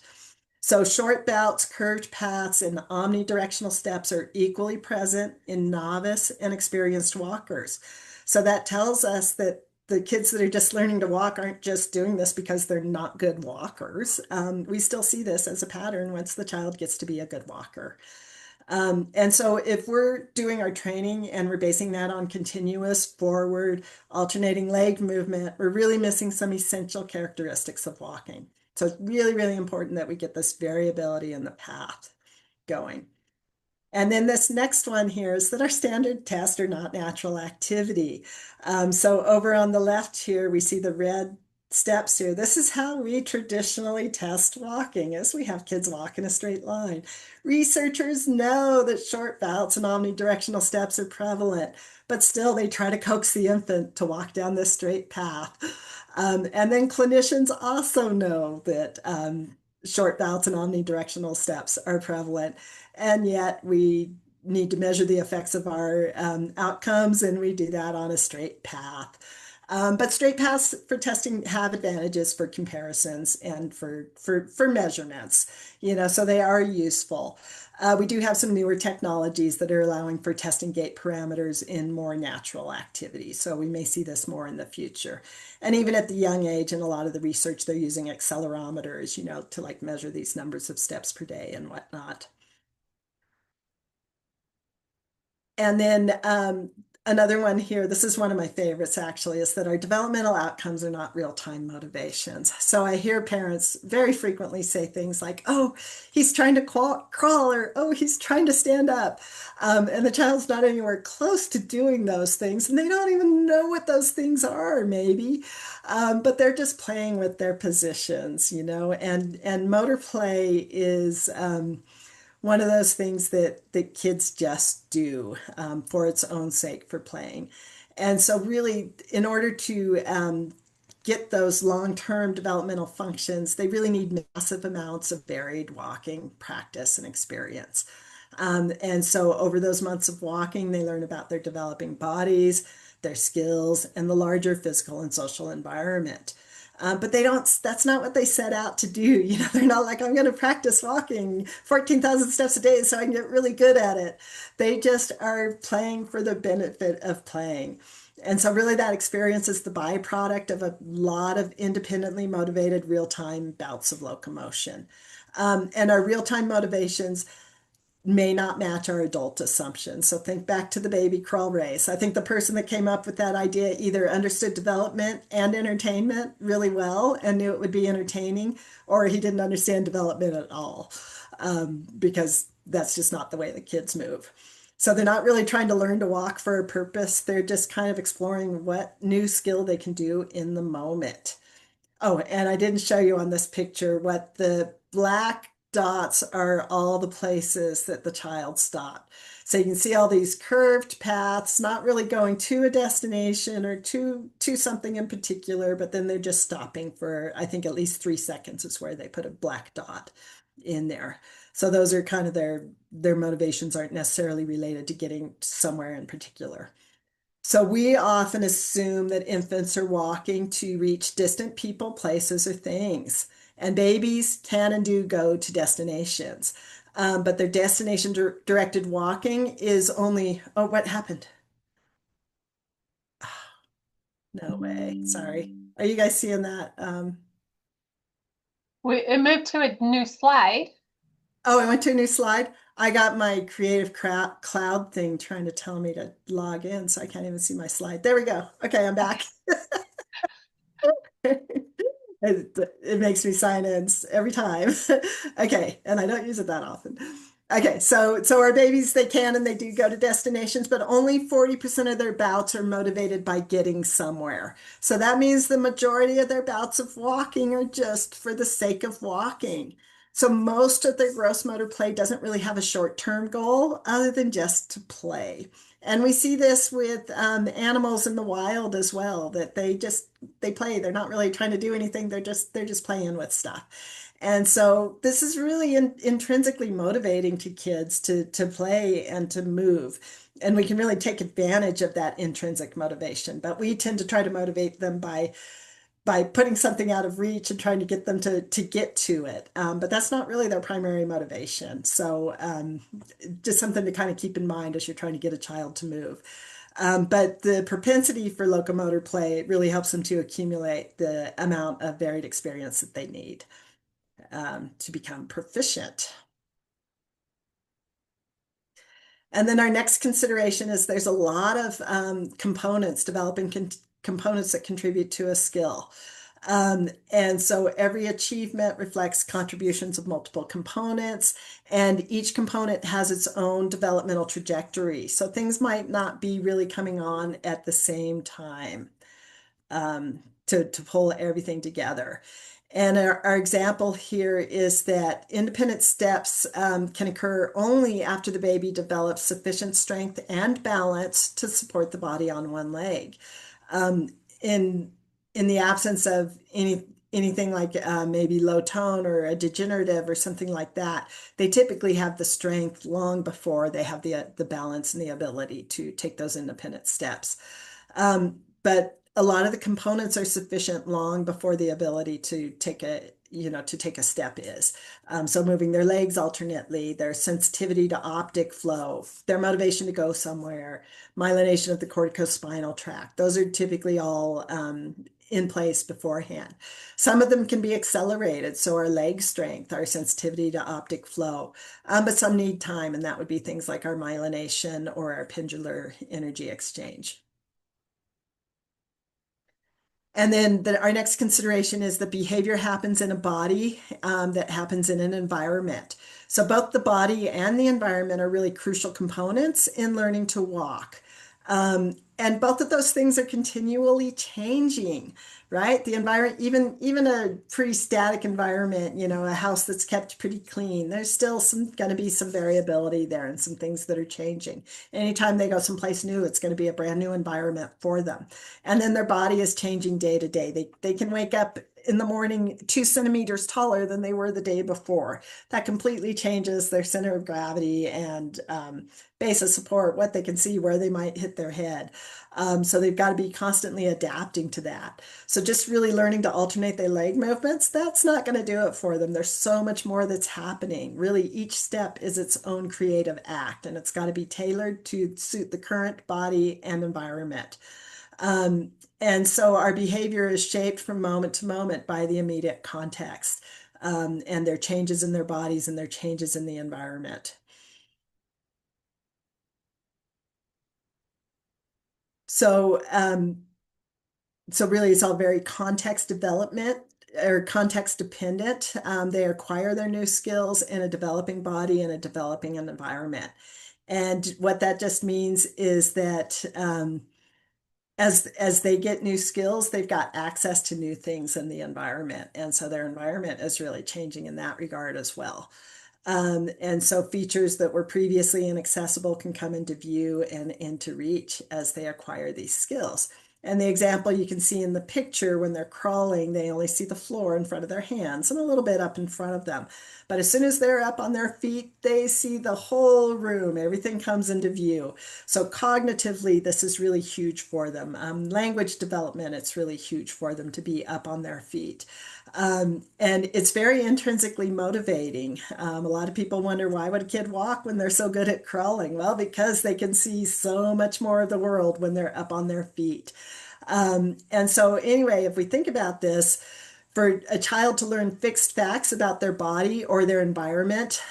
So short bouts, curved paths, and omnidirectional steps are equally present in novice and experienced walkers. So that tells us that the kids that are just learning to walk aren't just doing this because they're not good walkers. We still see this as a pattern once the child gets to be a good walker. And so if we're doing our training and we're basing that on continuous forward alternating leg movement, we're really missing some essential characteristics of walking. So it's really, really important that we get this variability in the path going. And then this next one here is that our standard tests are not natural activity. So over on the left here, we see the red steps here. This is how we traditionally test walking, as we have kids walk in a straight line. Researchers know that short bouts and omnidirectional steps are prevalent, but still they try to coax the infant to walk down this straight path. And then clinicians also know that short bouts and omnidirectional steps are prevalent, and yet we need to measure the effects of our outcomes, and we do that on a straight path. But straight paths for testing have advantages for comparisons and for measurements, so they are useful. We do have some newer technologies that are allowing for testing gait parameters in more natural activity. So we may see this more in the future. And even at the young age, in a lot of the research, they're using accelerometers, to like measure these numbers of steps per day and whatnot. And then another one here, this is one of my favorites actually, is that our developmental outcomes are not real-time motivations. So I hear parents very frequently say things like, oh, he's trying to crawl, or oh, he's trying to stand up. And the child's not anywhere close to doing those things, and they don't even know what those things are, maybe. But they're just playing with their positions, and motor play is one of those things that kids just do for its own sake, for playing. And so really, in order to get those long-term developmental functions, they really need massive amounts of varied walking practice and experience. And so over those months of walking, they learn about their developing bodies, their skills, and the larger physical and social environment. But that's not what they set out to do. They're not like, I'm going to practice walking 14,000 steps a day so I can get really good at it. They just are playing for the benefit of playing. And so really that experience is the byproduct of a lot of independently motivated real-time bouts of locomotion. And our real-time motivations may not match our adult assumptions. So think back to the baby crawl race. I think the person that came up with that idea either understood development and entertainment really well and knew it would be entertaining, or he didn't understand development at all, because that's just not the way the kids move. So they're not really trying to learn to walk for a purpose. They're just kind of exploring what new skill they can do in the moment. Oh, and I didn't show you on this picture what the black dots are, all the places that the child stopped. So you can see all these curved paths, not really going to a destination or to something in particular, but then they're just stopping for, I think, at least 3 seconds is where they put a black dot in there. So those are kind of their motivations aren't necessarily related to getting somewhere in particular. So we often assume that infants are walking to reach distant people, places, or things. And babies can and do go to destinations. But their destination-directed walking is only, oh, what happened? No way, sorry. Are you guys seeing that? It moved to a new slide. Oh, I went to a new slide. I got my Creative Cloud thing trying to tell me to log in, so I can't even see my slide. There we go. Okay, I'm back. It makes me sign in every time. Okay, and I don't use it that often. Okay, so our babies, they can and they do go to destinations, but only 40% of their bouts are motivated by getting somewhere. So that means the majority of their bouts of walking are just for the sake of walking. So most of their gross motor play doesn't really have a short-term goal other than just to play. And we see this with animals in the wild as well, that they play. They're not really trying to do anything. They're just playing with stuff. And so this is really intrinsically motivating to kids to play and to move. And we can really take advantage of that intrinsic motivation. But we tend to try to motivate them by putting something out of reach and trying to get them to get to it. But that's not really their primary motivation. So just something to kind of keep in mind as you're trying to get a child to move. But the propensity for locomotor play really helps them to accumulate the amount of varied experience that they need to become proficient. And then our next consideration is there's a lot of components, developing components that contribute to a skill. And so every achievement reflects contributions of multiple components, and each component has its own developmental trajectory. So things might not be really coming on at the same time to pull everything together. And our example here is that independent steps can occur only after the baby develops sufficient strength and balance to support the body on one leg. In the absence of anything like maybe low tone or a degenerative or something like that, they typically have the strength long before they have the balance and the ability to take those independent steps. But a lot of the components are sufficient long before the ability to take a step is. So moving their legs alternately, their sensitivity to optic flow, their motivation to go somewhere, myelination of the corticospinal tract. Those are typically all in place beforehand. Some of them can be accelerated, so our leg strength, our sensitivity to optic flow, but some need time, and that would be things like our myelination or our pendular energy exchange. And then our next consideration is that behavior happens in a body that happens in an environment. So both the body and the environment are really crucial components in learning to walk. And both of those things are continually changing, right? The environment, even a pretty static environment, a house that's kept pretty clean, there's still going to be some variability there and some things that are changing. Anytime they go someplace new, it's going to be a brand new environment for them. And then their body is changing day to day. They can wake up in the morning 2 centimeters taller than they were the day before. That completely changes their center of gravity and base of support, what they can see, where they might hit their head. So they've got to be constantly adapting to that. So just really learning to alternate their leg movements, that's not going to do it for them. There's so much more that's happening. Really, each step is its own creative act, and it's got to be tailored to suit the current body and environment. And so our behavior is shaped from moment to moment by the immediate context and their changes in their bodies and their changes in the environment. So, so really it's all very context development or context dependent. They acquire their new skills in a developing body and a developing environment. And what that just means is that as they get new skills, they've got access to new things in the environment. And so their environment is really changing in that regard as well. And so features that were previously inaccessible can come into view and into reach as they acquire these skills. And the example you can see in the picture, when they're crawling, they only see the floor in front of their hands and a little bit up in front of them. But as soon as they're up on their feet, they see the whole room. Everything comes into view. So cognitively, this is really huge for them. Language development, it's really huge for them to be up on their feet. And it's very intrinsically motivating. A lot of people wonder, why would a kid walk when they're so good at crawling? Well, because they can see so much more of the world when they're up on their feet. And so anyway, if we think about this, for a child to learn fixed facts about their body or their environment,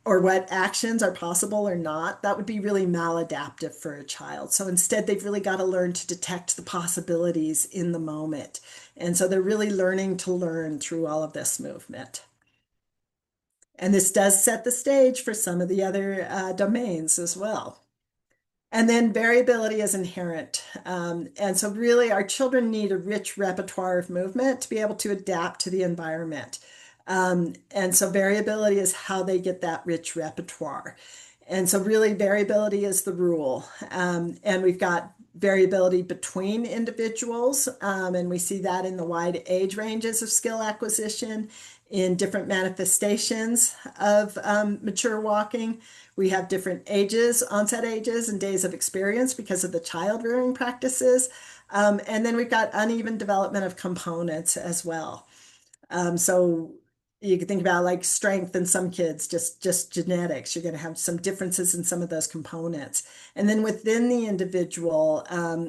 or what actions are possible or not, that would be really maladaptive for a child. So instead, they've really got to learn to detect the possibilities in the moment. And so they're really learning to learn through all of this movement. And this does set the stage for some of the other domains as well. And then variability is inherent. And so really our children need a rich repertoire of movement to be able to adapt to the environment. And so variability is how they get that rich repertoire. And so really variability is the rule. And we've got variability between individuals. And we see that in the wide age ranges of skill acquisition, in different manifestations of mature walking. We have different ages, onset ages, and days of experience because of the child rearing practices. And then we've got uneven development of components as well. So you can think about like strength in some kids, just genetics. You're going to have some differences in some of those components. And then within the individual,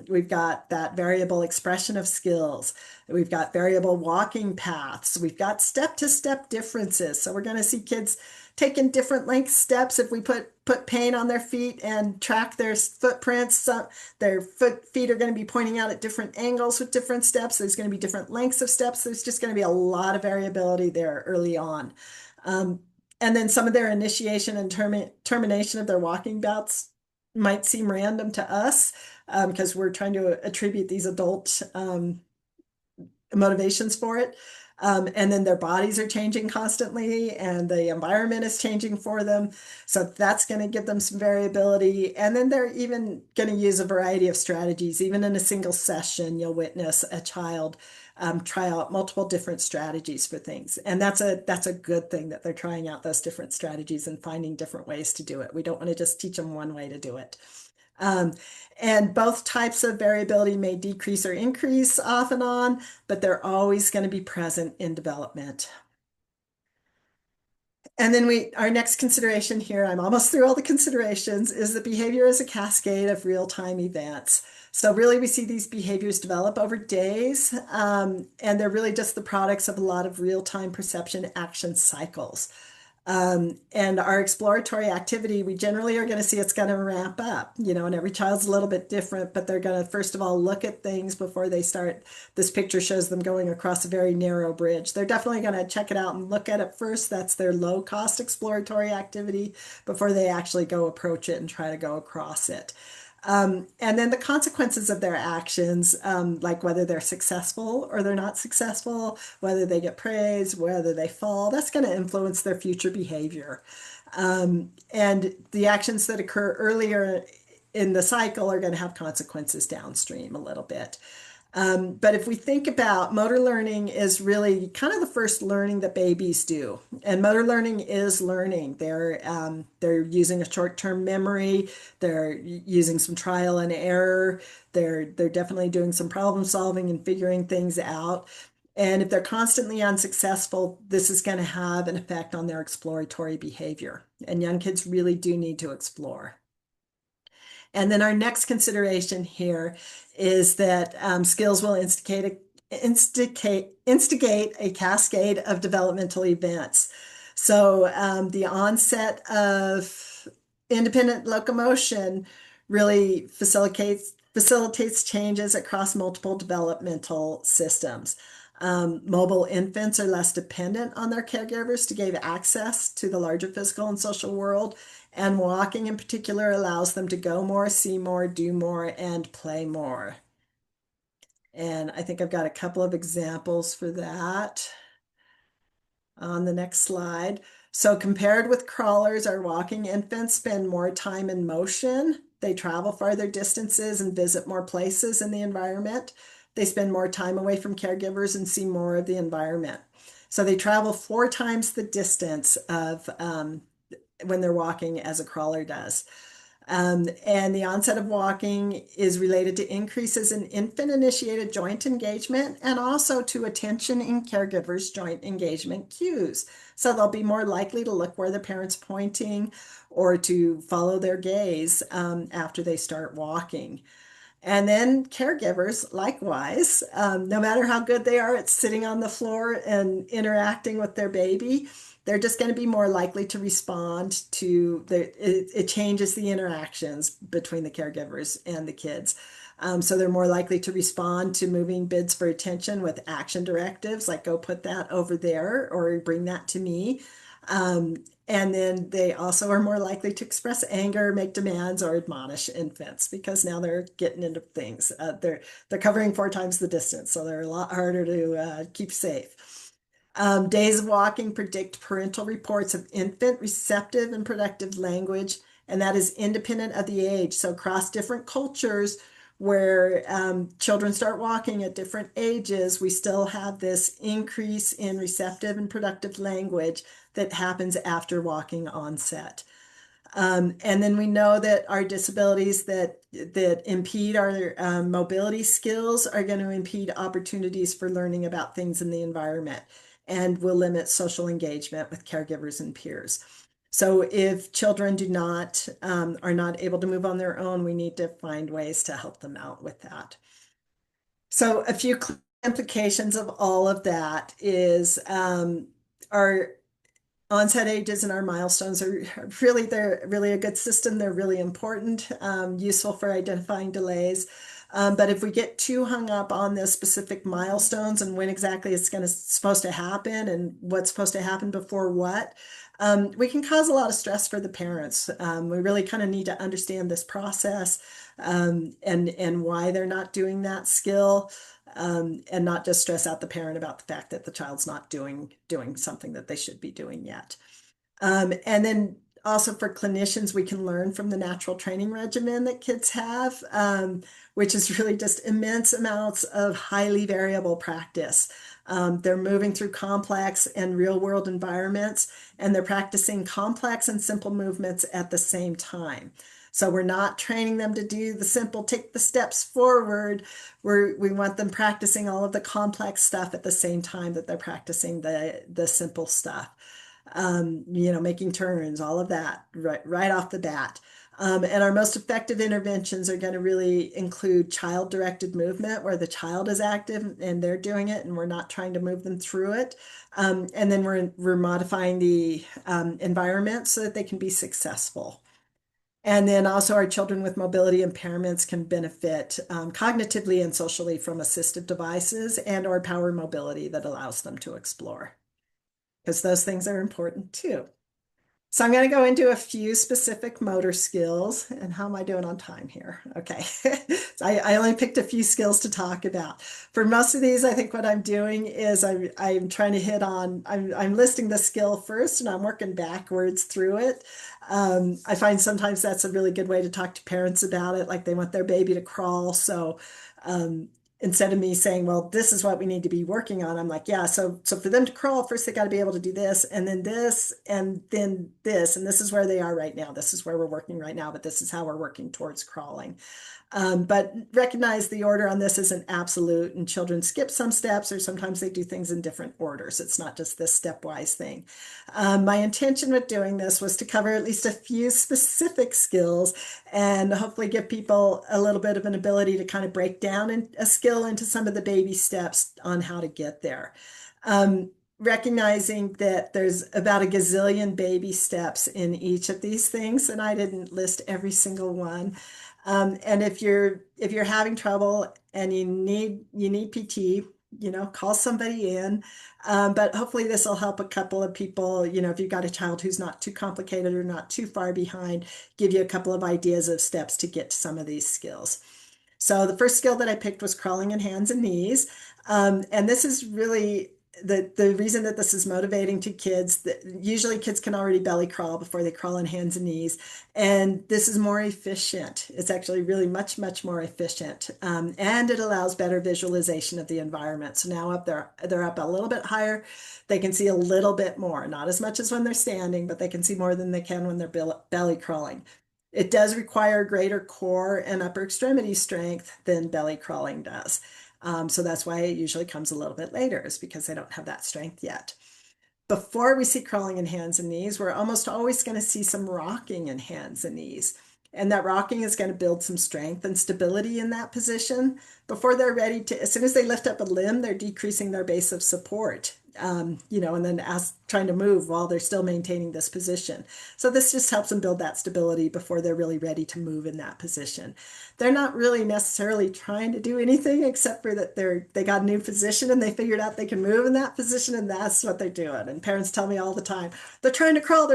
we've got that variable expression of skills. We've got variable walking paths. We've got step-to-step differences. So we're going to see kids taking different length steps. If we put paint on their feet and track their footprints, their feet are going to be pointing out at different angles with different steps. There's going to be different lengths of steps. There's just going to be a lot of variability there early on. And then some of their initiation and termination of their walking bouts might seem random to us because we're trying to attribute these adult motivations for it. And then their bodies are changing constantly and the environment is changing for them. So that's going to give them some variability. And then they're even going to use a variety of strategies. Even in a single session, you'll witness a child try out multiple different strategies for things. And that's a good thing that they're trying out those different strategies and finding different ways to do it. We don't want to just teach them one way to do it. And both types of variability may decrease or increase off and on, but they're always going to be present in development. And then our next consideration here, I'm almost through all the considerations, is that behavior is a cascade of real-time events. So really we see these behaviors develop over days, and they're really just the products of a lot of real-time perception action cycles. And our exploratory activity, we generally are going to see it's going to ramp up, and every child's a little bit different, but they're going to, first of all, look at things before they start. This picture shows them going across a very narrow bridge. They're definitely going to check it out and look at it first. That's their low-cost exploratory activity before they actually go approach it and try to go across it. And then the consequences of their actions, like whether they're successful or they're not successful, whether they get praise, whether they fall, that's going to influence their future behavior. And the actions that occur earlier in the cycle are going to have consequences downstream a little bit. But if we think about motor learning is really kind of the first learning that babies do. And motor learning is learning. They're using a short-term memory. They're using some trial and error. They're definitely doing some problem solving and figuring things out. And if they're constantly unsuccessful, this is going to have an effect on their exploratory behavior. And young kids really do need to explore. And then our next consideration here is that skills will instigate a cascade of developmental events. So the onset of independent locomotion really facilitates changes across multiple developmental systems. Mobile infants are less dependent on their caregivers to give access to the larger physical and social world. And walking in particular allows them to go more, see more, do more, and play more. And I think I've got a couple of examples for that on the next slide. So compared with crawlers, our walking infants spend more time in motion. They travel farther distances and visit more places in the environment. They spend more time away from caregivers and see more of the environment. So they travel 4 times the distance of when they're walking as a crawler does. And the onset of walking is related to increases in infant-initiated joint engagement and also to attention in caregivers' joint engagement cues. So they'll be more likely to look where the parent's pointing or to follow their gaze after they start walking. And then caregivers, likewise, no matter how good they are at sitting on the floor and interacting with their baby, they're just going to be more likely to respond to it changes the interactions between the caregivers and the kids. So they're more likely to respond to moving bids for attention with action directives, like go put that over there or bring that to me. And then they also are more likely to express anger, make demands, or admonish infants because now they're getting into things. They're covering 4 times the distance, so they're a lot harder to keep safe. Days of walking predict parental reports of infant receptive and productive language, and that is independent of the age. So across different cultures where children start walking at different ages, we still have this increase in receptive and productive language that happens after walking onset. And then we know that our disabilities that impede our mobility skills are going to impede opportunities for learning about things in the environment and will limit social engagement with caregivers and peers. So if children are not able to move on their own, we need to find ways to help them out with that. So a few implications of all of that is on onset ages and our milestones they're really a good system. They're really important, useful for identifying delays. But if we get too hung up on the specific milestones and when exactly it's supposed to happen and what's supposed to happen before what, we can cause a lot of stress for the parents. We really kind of need to understand this process and why they're not doing that skill. And not just stress out the parent about the fact that the child's not doing something that they should be doing yet. And then also for clinicians, we can learn from the natural training regimen that kids have, which is really just immense amounts of highly variable practice. They're moving through complex and real world environments, and they're practicing complex and simple movements at the same time. So we're not training them to do the simple, take the steps forward. We want them practicing all of the complex stuff at the same time that they're practicing the simple stuff. Making turns, all of that right off the bat. And our most effective interventions are going to really include child-directed movement, where the child is active and they're doing it, and we're not trying to move them through it. And then we're modifying the environment so that they can be successful. And then also our children with mobility impairments can benefit cognitively and socially from assistive devices and or power mobility that allows them to explore, because those things are important too. So I'm going to go into a few specific motor skills. And how am I doing on time here? Okay. So I only picked a few skills to talk about. For most of these, I think what I'm doing is I'm trying to hit on, I'm listing the skill first and I'm working backwards through it. I find sometimes that's a really good way to talk to parents about it, like they want their baby to crawl. So instead of me saying, well, this is what we need to be working on, I'm like, yeah, so for them to crawl, first they got to be able to do this, and then this, and then this, and this is where they are right now. This is where we're working right now, but this is how we're working towards crawling. But recognize the order on this isn't absolute, and children skip some steps, or sometimes they do things in different orders. It's not just this stepwise thing. My intention with doing this was to cover at least a few specific skills and hopefully give people a little bit of an ability to kind of break down a skill into some of the baby steps on how to get there. Recognizing that there's about a gazillion baby steps in each of these things, and I didn't list every single one. And if you're having trouble and you need PT, call somebody in. But hopefully this will help a couple of people, if you've got a child who's not too complicated or not too far behind, give you a couple of ideas of steps to get to some of these skills. So the first skill that I picked was crawling in hands and knees. And this is really the reason that this is motivating to kids. That usually kids can already belly crawl before they crawl on hands and knees, and this is more efficient. It's actually really much more efficient, and it allows better visualization of the environment. So now they're up a little bit higher, they can see a little bit more, not as much as when they're standing, but they can see more than they can when they're belly crawling. It does require greater core and upper extremity strength than belly crawling does. So that's why it usually comes a little bit later, is because they don't have that strength yet. Before we see crawling in hands and knees, we're almost always going to see some rocking in hands and knees. And that rocking is going to build some strength and stability in that position. Before they're ready to, as soon as they lift up a limb, they're decreasing their base of support, and then trying to move while they're still maintaining this position. So this just helps them build that stability before they're really ready to move in that position. They're not really necessarily trying to do anything except for that they got a new position and they figured out they can move in that position, and that's what they're doing. And parents tell me all the time, they're trying to crawl,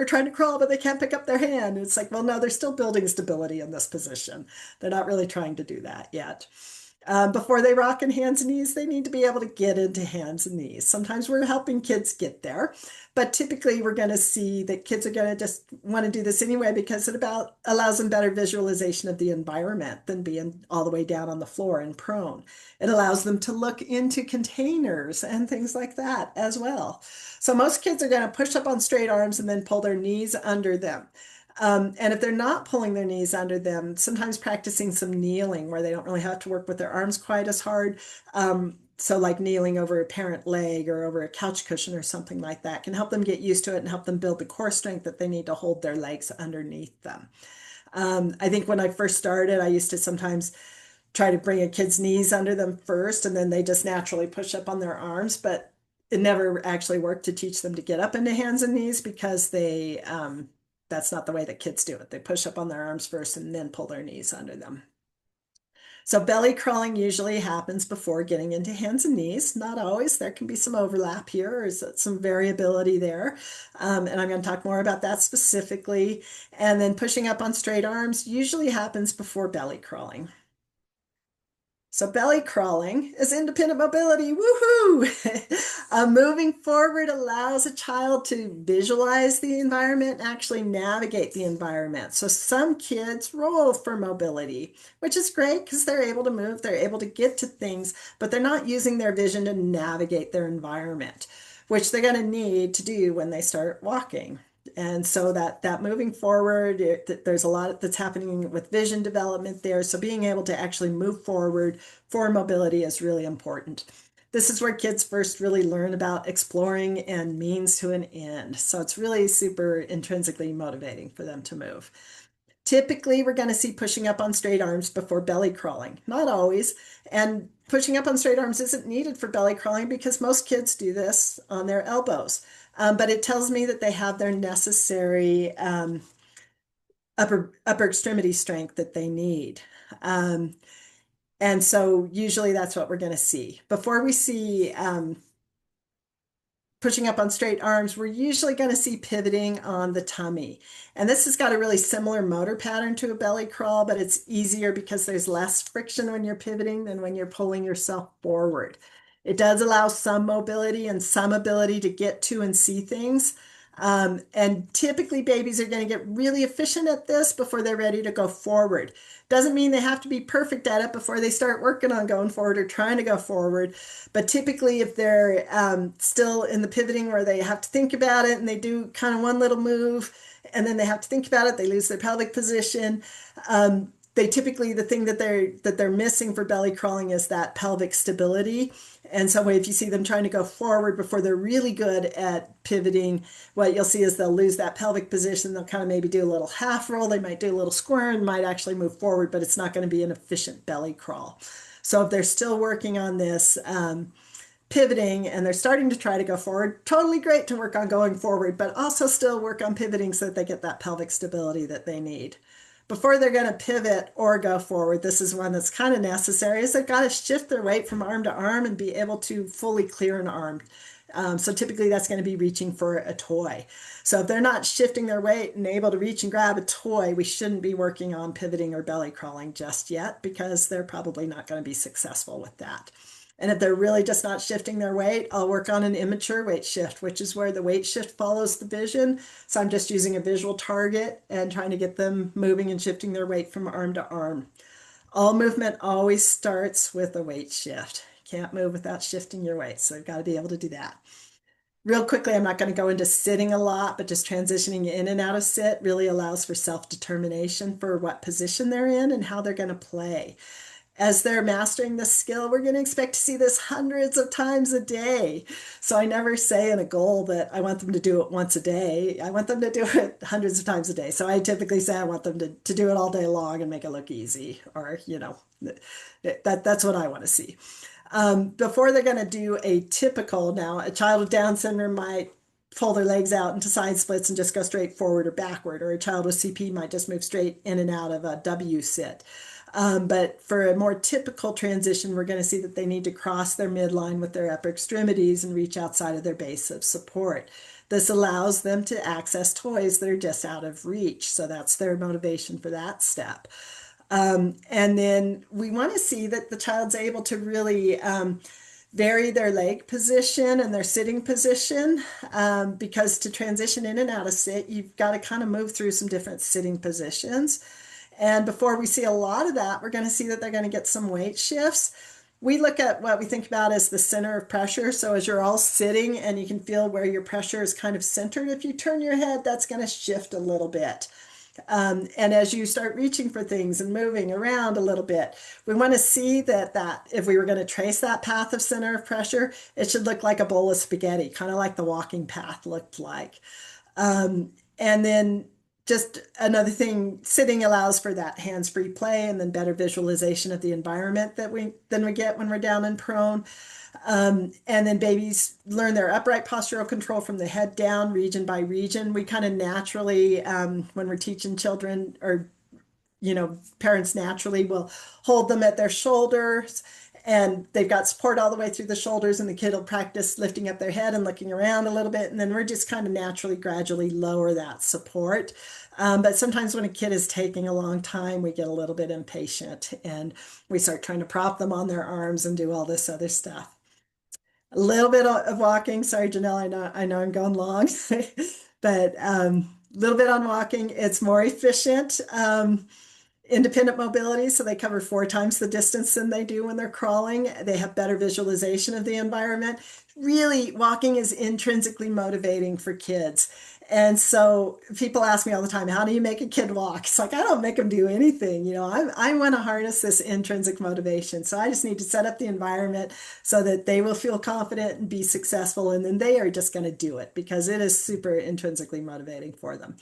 but they can't pick up their hand. And it's like, well, no, they're still building stability in this position. They're not really trying to do that yet. Before they rock in hands and knees, they need to be able to get into hands and knees. Sometimes we're helping kids get there, but typically we're going to see that kids are going to just want to do this anyway because it allows them better visualization of the environment than being all the way down on the floor and prone. It allows them to look into containers and things like that as well. So most kids are going to push up on straight arms and then pull their knees under them. And if they're not pulling their knees under them, sometimes practicing some kneeling where they don't really have to work with their arms quite as hard. So like kneeling over a parent leg or over a couch cushion or something like that can help them get used to it and help them build the core strength that they need to hold their legs underneath them. I think when I first started, I used to sometimes try to bring a kid's knees under them first, and then they just naturally push up on their arms. But it never actually worked to teach them to get up into hands and knees because that's not the way that kids do it. They push up on their arms first and then pull their knees under them. So belly crawling usually happens before getting into hands and knees. Not always. There can be some overlap here or some variability there. And I'm going to talk more about that specifically. And then pushing up on straight arms usually happens before belly crawling. So belly crawling is independent mobility. Woohoo! Moving forward allows a child to visualize the environment and actually navigate the environment. So some kids roll for mobility, which is great because they're able to move, they're able to get to things, but they're not using their vision to navigate their environment, which they're going to need to do when they start walking. And so that moving forward, there's a lot that's happening with vision development there. So being able to actually move forward for mobility is really important. This is where kids first really learn about exploring and means to an end. So it's really super intrinsically motivating for them to move. Typically, we're going to see pushing up on straight arms before belly crawling. Not always. And pushing up on straight arms isn't needed for belly crawling because most kids do this on their elbows. But it tells me that they have their necessary upper extremity strength that they need. And so usually that's what we're going to see. Before we see pushing up on straight arms, we're usually going to see pivoting on the tummy. And this has got a really similar motor pattern to a belly crawl, but it's easier because there's less friction when you're pivoting than when you're pulling yourself forward. It does allow some mobility and some ability to get to and see things. And typically babies are going to get really efficient at this before they're ready to go forward. Doesn't mean they have to be perfect at it before they start working on going forward or trying to go forward. But typically if they're still in the pivoting where they have to think about it and they do kind of one little move and then they have to think about it, they lose their pelvic position. They typically, the thing that they're missing for belly crawling is that pelvic stability. And so if you see them trying to go forward before they're really good at pivoting, what you'll see is they'll lose that pelvic position. They'll kind of maybe do a little half roll. They might do a little square and might actually move forward, but it's not going to be an efficient belly crawl. So if they're still working on this pivoting and they're starting to try to go forward, totally great to work on going forward, but also still work on pivoting so that they get that pelvic stability that they need. Before they're going to pivot or go forward, this is one that's kind of necessary, is they've got to shift their weight from arm to arm and be able to fully clear an arm. So typically that's going to be reaching for a toy. So if they're not shifting their weight and able to reach and grab a toy, we shouldn't be working on pivoting or belly crawling just yet because they're probably not going to be successful with that. And if they're really just not shifting their weight, I'll work on an immature weight shift, which is where the weight shift follows the vision. So I'm just using a visual target and trying to get them moving and shifting their weight from arm to arm. All movement always starts with a weight shift. Can't move without shifting your weight. So I've got to be able to do that. Real quickly, I'm not going to go into sitting a lot, but just transitioning in and out of sit really allows for self-determination for what position they're in and how they're going to play. As they're mastering this skill, we're going to expect to see this hundreds of times a day. So I never say in a goal that I want them to do it once a day. I want them to do it hundreds of times a day. So I typically say I want them to do it all day long and make it look easy, or, you know, that's what I want to see. Before they're going to do a typical, now a child with Down syndrome might pull their legs out into side splits and just go straight forward or backward, or a child with CP might just move straight in and out of a W sit. But for a more typical transition, we're going to see that they need to cross their midline with their upper extremities and reach outside of their base of support. This allows them to access toys that are just out of reach. So that's their motivation for that step. And then we want to see that the child's able to really vary their leg position and their sitting position, because to transition in and out of sit, you've got to kind of move through some different sitting positions. And before we see a lot of that, we're going to see that they're going to get some weight shifts. We look at what we think about as the center of pressure. So as you're all sitting and you can feel where your pressure is kind of centered, if you turn your head, that's going to shift a little bit. And as you start reaching for things and moving around a little bit, we want to see that if we were going to trace that path of center of pressure, it should look like a bowl of spaghetti, kind of like the walking path looked like. And then just another thing, sitting allows for that hands-free play and then better visualization of the environment that we get when we're down and prone. And then babies learn their upright postural control from the head down, region by region. We kind of naturally, when we're teaching children, or parents naturally will hold them at their shoulders, and they've got support all the way through the shoulders, and the kid will practice lifting up their head and looking around a little bit, and then we're just kind of naturally gradually lower that support. But sometimes when a kid is taking a long time, we get a little bit impatient and we start trying to prop them on their arms and do all this other stuff. A little bit of walking. Sorry, Janelle, I know I'm going long, but a little bit on walking. It's more efficient. Independent mobility, so they cover 4 times the distance than they do when they're crawling. They have better visualization of the environment. Really, walking is intrinsically motivating for kids. And so people ask me all the time, how do you make a kid walk? It's like, I don't make them do anything. I want to harness this intrinsic motivation. So I just need to set up the environment so that they will feel confident and be successful. And then they are just going to do it because it is super intrinsically motivating for them.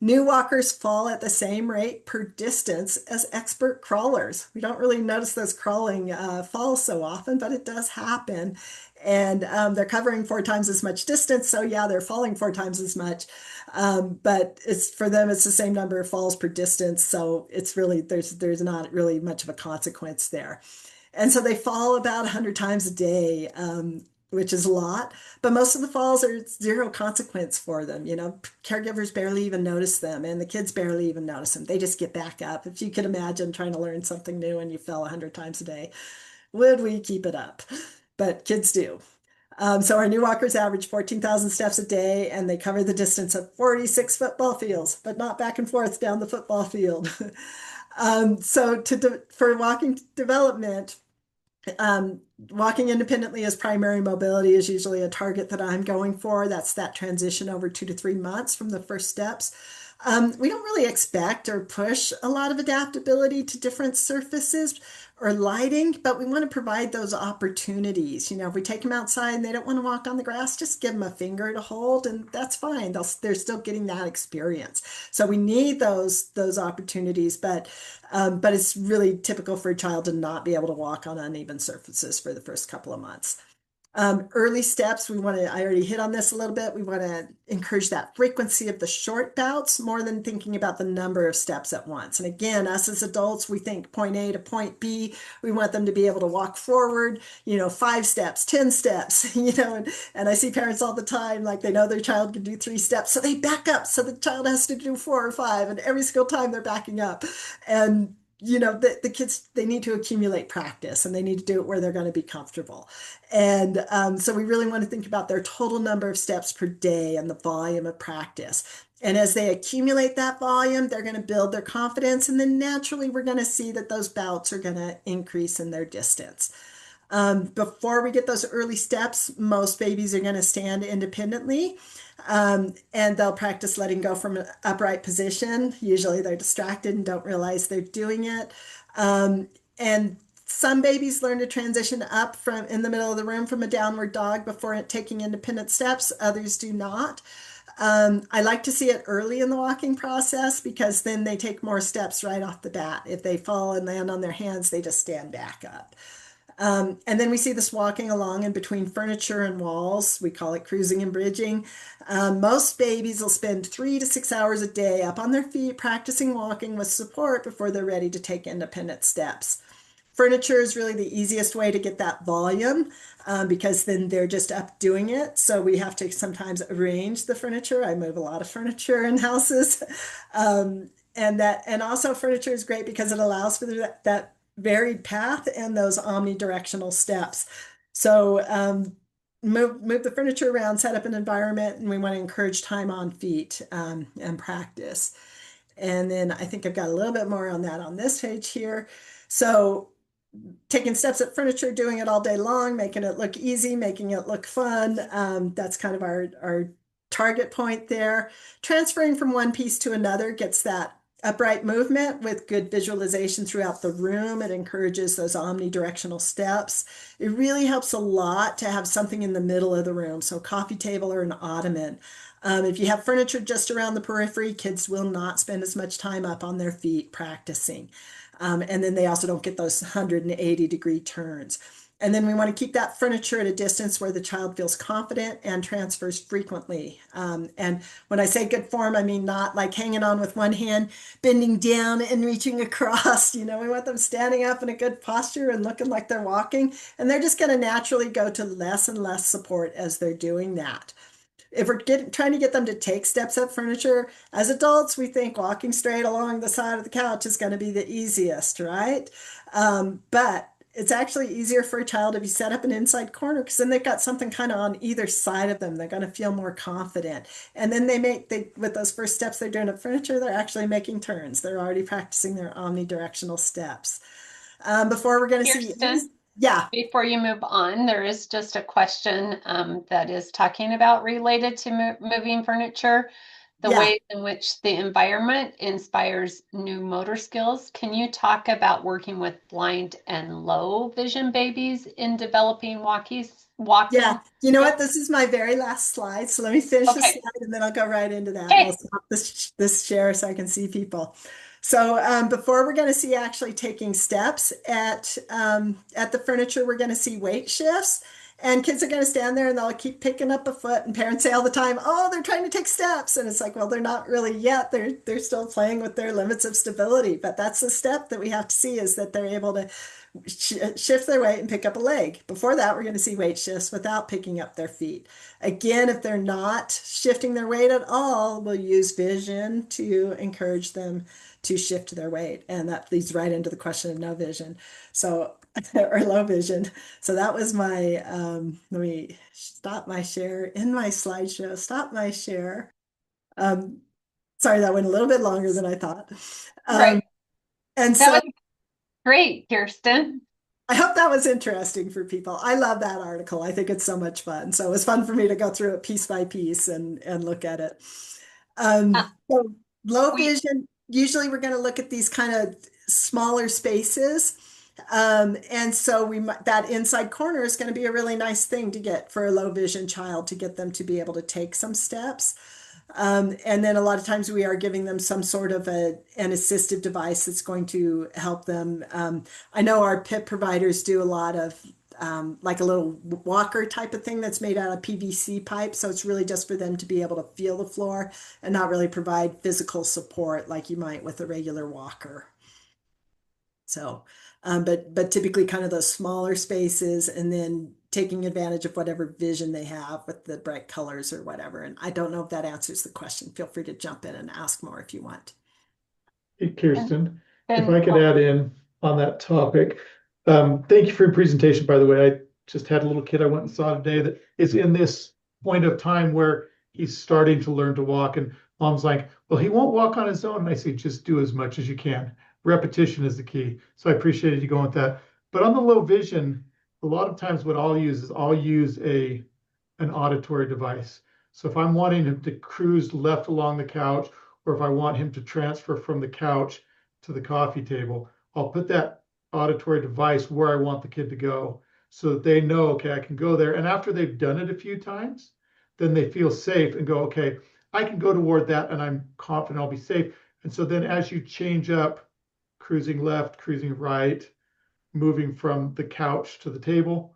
New walkers fall at the same rate per distance as expert crawlers. We don't really notice those crawling falls so often, but it does happen. And they're covering 4 times as much distance. So yeah, they're falling 4 times as much. But for them, it's the same number of falls per distance. So it's really, there's not really much of a consequence there. And so they fall about 100 times a day, which is a lot, but most of the falls are 0 consequence for them. Caregivers barely even notice them, and the kids barely even notice them. They just get back up. If you could imagine trying to learn something new and you fell 100 times a day, would we keep it up? But kids do. So our new walkers average 14,000 steps a day, and they cover the distance of 46 football fields, but not back and forth down the football field. So for walking development, walking independently as primary mobility is usually a target that I'm going for. That's that transition over 2 to 3 months from the first steps. We don't really expect or push a lot of adaptability to different surfaces or lighting, but we want to provide those opportunities. If we take them outside and they don't want to walk on the grass, just give them a finger to hold, and that's fine. They're still getting that experience. So we need those opportunities, but it's really typical for a child to not be able to walk on uneven surfaces for the first couple of months. Early steps, I already hit on this a little bit. We want to encourage that frequency of the short bouts more than thinking about the number of steps at once. And again, us as adults, we think point A to point B. We want them to be able to walk forward, 5 steps, 10 steps, and I see parents all the time, like they know their child can do 3 steps. So they back up. So the child has to do 4 or 5, and every single time they're backing up. And the kids, they need to accumulate practice, and they need to do it where they're going to be comfortable. And so we really want to think about their total number of steps per day and the volume of practice. And as they accumulate that volume, they're going to build their confidence. And then naturally, we're going to see that those bouts are going to increase in their distance. Before we get those early steps, most babies are going to stand independently. And they'll practice letting go from an upright position. Usually they're distracted and don't realize they're doing it. And some babies learn to transition up from in the middle of the room from a downward dog before taking independent steps. Others do not. I like to see it early in the walking process because then they take more steps right off the bat. If they fall and land on their hands, they just stand back up. And then we see this walking along in between furniture and walls. We call it cruising and bridging. Most babies will spend 3 to 6 hours a day up on their feet practicing walking with support before they're ready to take independent steps. Furniture is really the easiest way to get that volume because then they're just up doing it. So we have to sometimes arrange the furniture. I move a lot of furniture in houses. And also furniture is great because it allows for that varied path and those omnidirectional steps. So move the furniture around, set up an environment, and we want to encourage time on feet and practice. And then I think I've got a little bit more on that on this page here. So taking steps at furniture, doing it all day long, making it look easy, making it look fun. That's kind of our target point there. Transferring from one piece to another gets that upright movement with good visualization throughout the room. It encourages those omnidirectional steps. It really helps a lot to have something in the middle of the room, so a coffee table or an ottoman. If you have furniture just around the periphery, kids will not spend as much time up on their feet practicing. And then they also don't get those 180-degree turns. And then we want to keep that furniture at a distance where the child feels confident and transfers frequently. And when I say good form, I mean not like hanging on with one hand, bending down and reaching across. We want them standing up in a good posture and looking like they're walking. And they're just going to naturally go to less and less support as they're doing that. If we're trying to get them to take steps up furniture, as adults, we think walking straight along the side of the couch is going to be the easiest, right? But it's actually easier for a child if you set up an inside corner, because then they've got something kind of on either side of them. They're going to feel more confident. And then with those first steps they're doing up furniture, they're actually making turns. They're already practicing their omnidirectional steps. Before we're going to see... Yeah. Before you move on, there is just a question that is talking about related to moving furniture, the ways in which the environment inspires new motor skills. Can you talk about working with blind and low vision babies in developing walking? Yeah, you know what? This is my very last slide. So let me finish this slide and then I'll go right into that. Okay. I'll stop this share so I can see people. So before we're going to see actually taking steps at the furniture, we're going to see weight shifts. And kids are going to stand there and they'll keep picking up a foot. And parents say all the time, oh, they're trying to take steps. And it's like, well, they're not really yet. They're still playing with their limits of stability. But that's the step that we have to see, is that they're able to shift their weight and pick up a leg. Before that, we're going to see weight shifts without picking up their feet. Again, if they're not shifting their weight at all, we'll use vision to encourage them to shift their weight. And that leads right into the question of no vision. So, or low vision. So that was my, let me stop my share in my slideshow, stop my share. Sorry, that went a little bit longer than I thought. Right. And that so was great, Kirsten. I hope that was interesting for people. I love that article. I think it's so much fun. So it was fun for me to go through it piece by piece and look at it. So low vision, usually we're going to look at these kind of smaller spaces. And so that inside corner is going to be a really nice thing to get for a low vision child, to get them to be able to take some steps. And then a lot of times we are giving them some sort of an assistive device that's going to help them. I know our PIP providers do a lot of like a little walker type of thing that's made out of PVC pipe. So it's really just for them to be able to feel the floor and not really provide physical support like you might with a regular walker. So, but typically kind of those smaller spaces, and then taking advantage of whatever vision they have with the bright colors or whatever. And I don't know if that answers the question. Feel free to jump in and ask more if you want. Hey, Kirsten, if I could add in on that topic. Thank you for your presentation, by the way. I just had a little kid I went and saw today that is in this point of time where he's starting to learn to walk, and mom's like, well, he won't walk on his own. And I say, just do as much as you can. Repetition is the key. So I appreciated you going with that. But on the low vision, a lot of times what I'll use an auditory device. So if I'm wanting him to cruise left along the couch, or if I want him to transfer from the couch to the coffee table, I'll put that auditory device where I want the kid to go, so that they know, okay, I can go there. And after they've done it a few times, then they feel safe and go, okay, I can go toward that and I'm confident I'll be safe. And so then as you change up, cruising left, cruising right, moving from the couch to the table,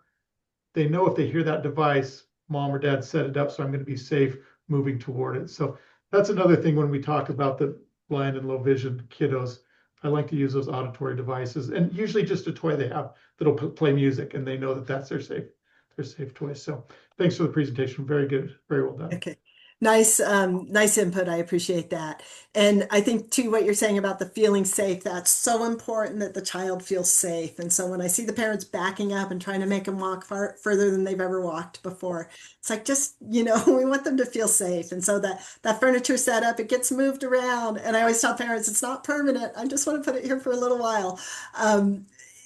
they know if they hear that device, mom or dad set it up, so I'm going to be safe moving toward it. So that's another thing when we talk about the blind and low vision kiddos. I like to use those auditory devices, and usually just a toy they have that'll play music, and they know that that's their safe toy. So thanks for the presentation. Very good. Very well done. Okay. Nice input. I appreciate that. And I think too, what you're saying about the feeling safe, that's so important, that the child feels safe. And so when I see the parents backing up and trying to make them walk further than they've ever walked before, it's like, just, we want them to feel safe. And so that furniture setup, it gets moved around. And I always tell parents, it's not permanent. I just want to put it here for a little while.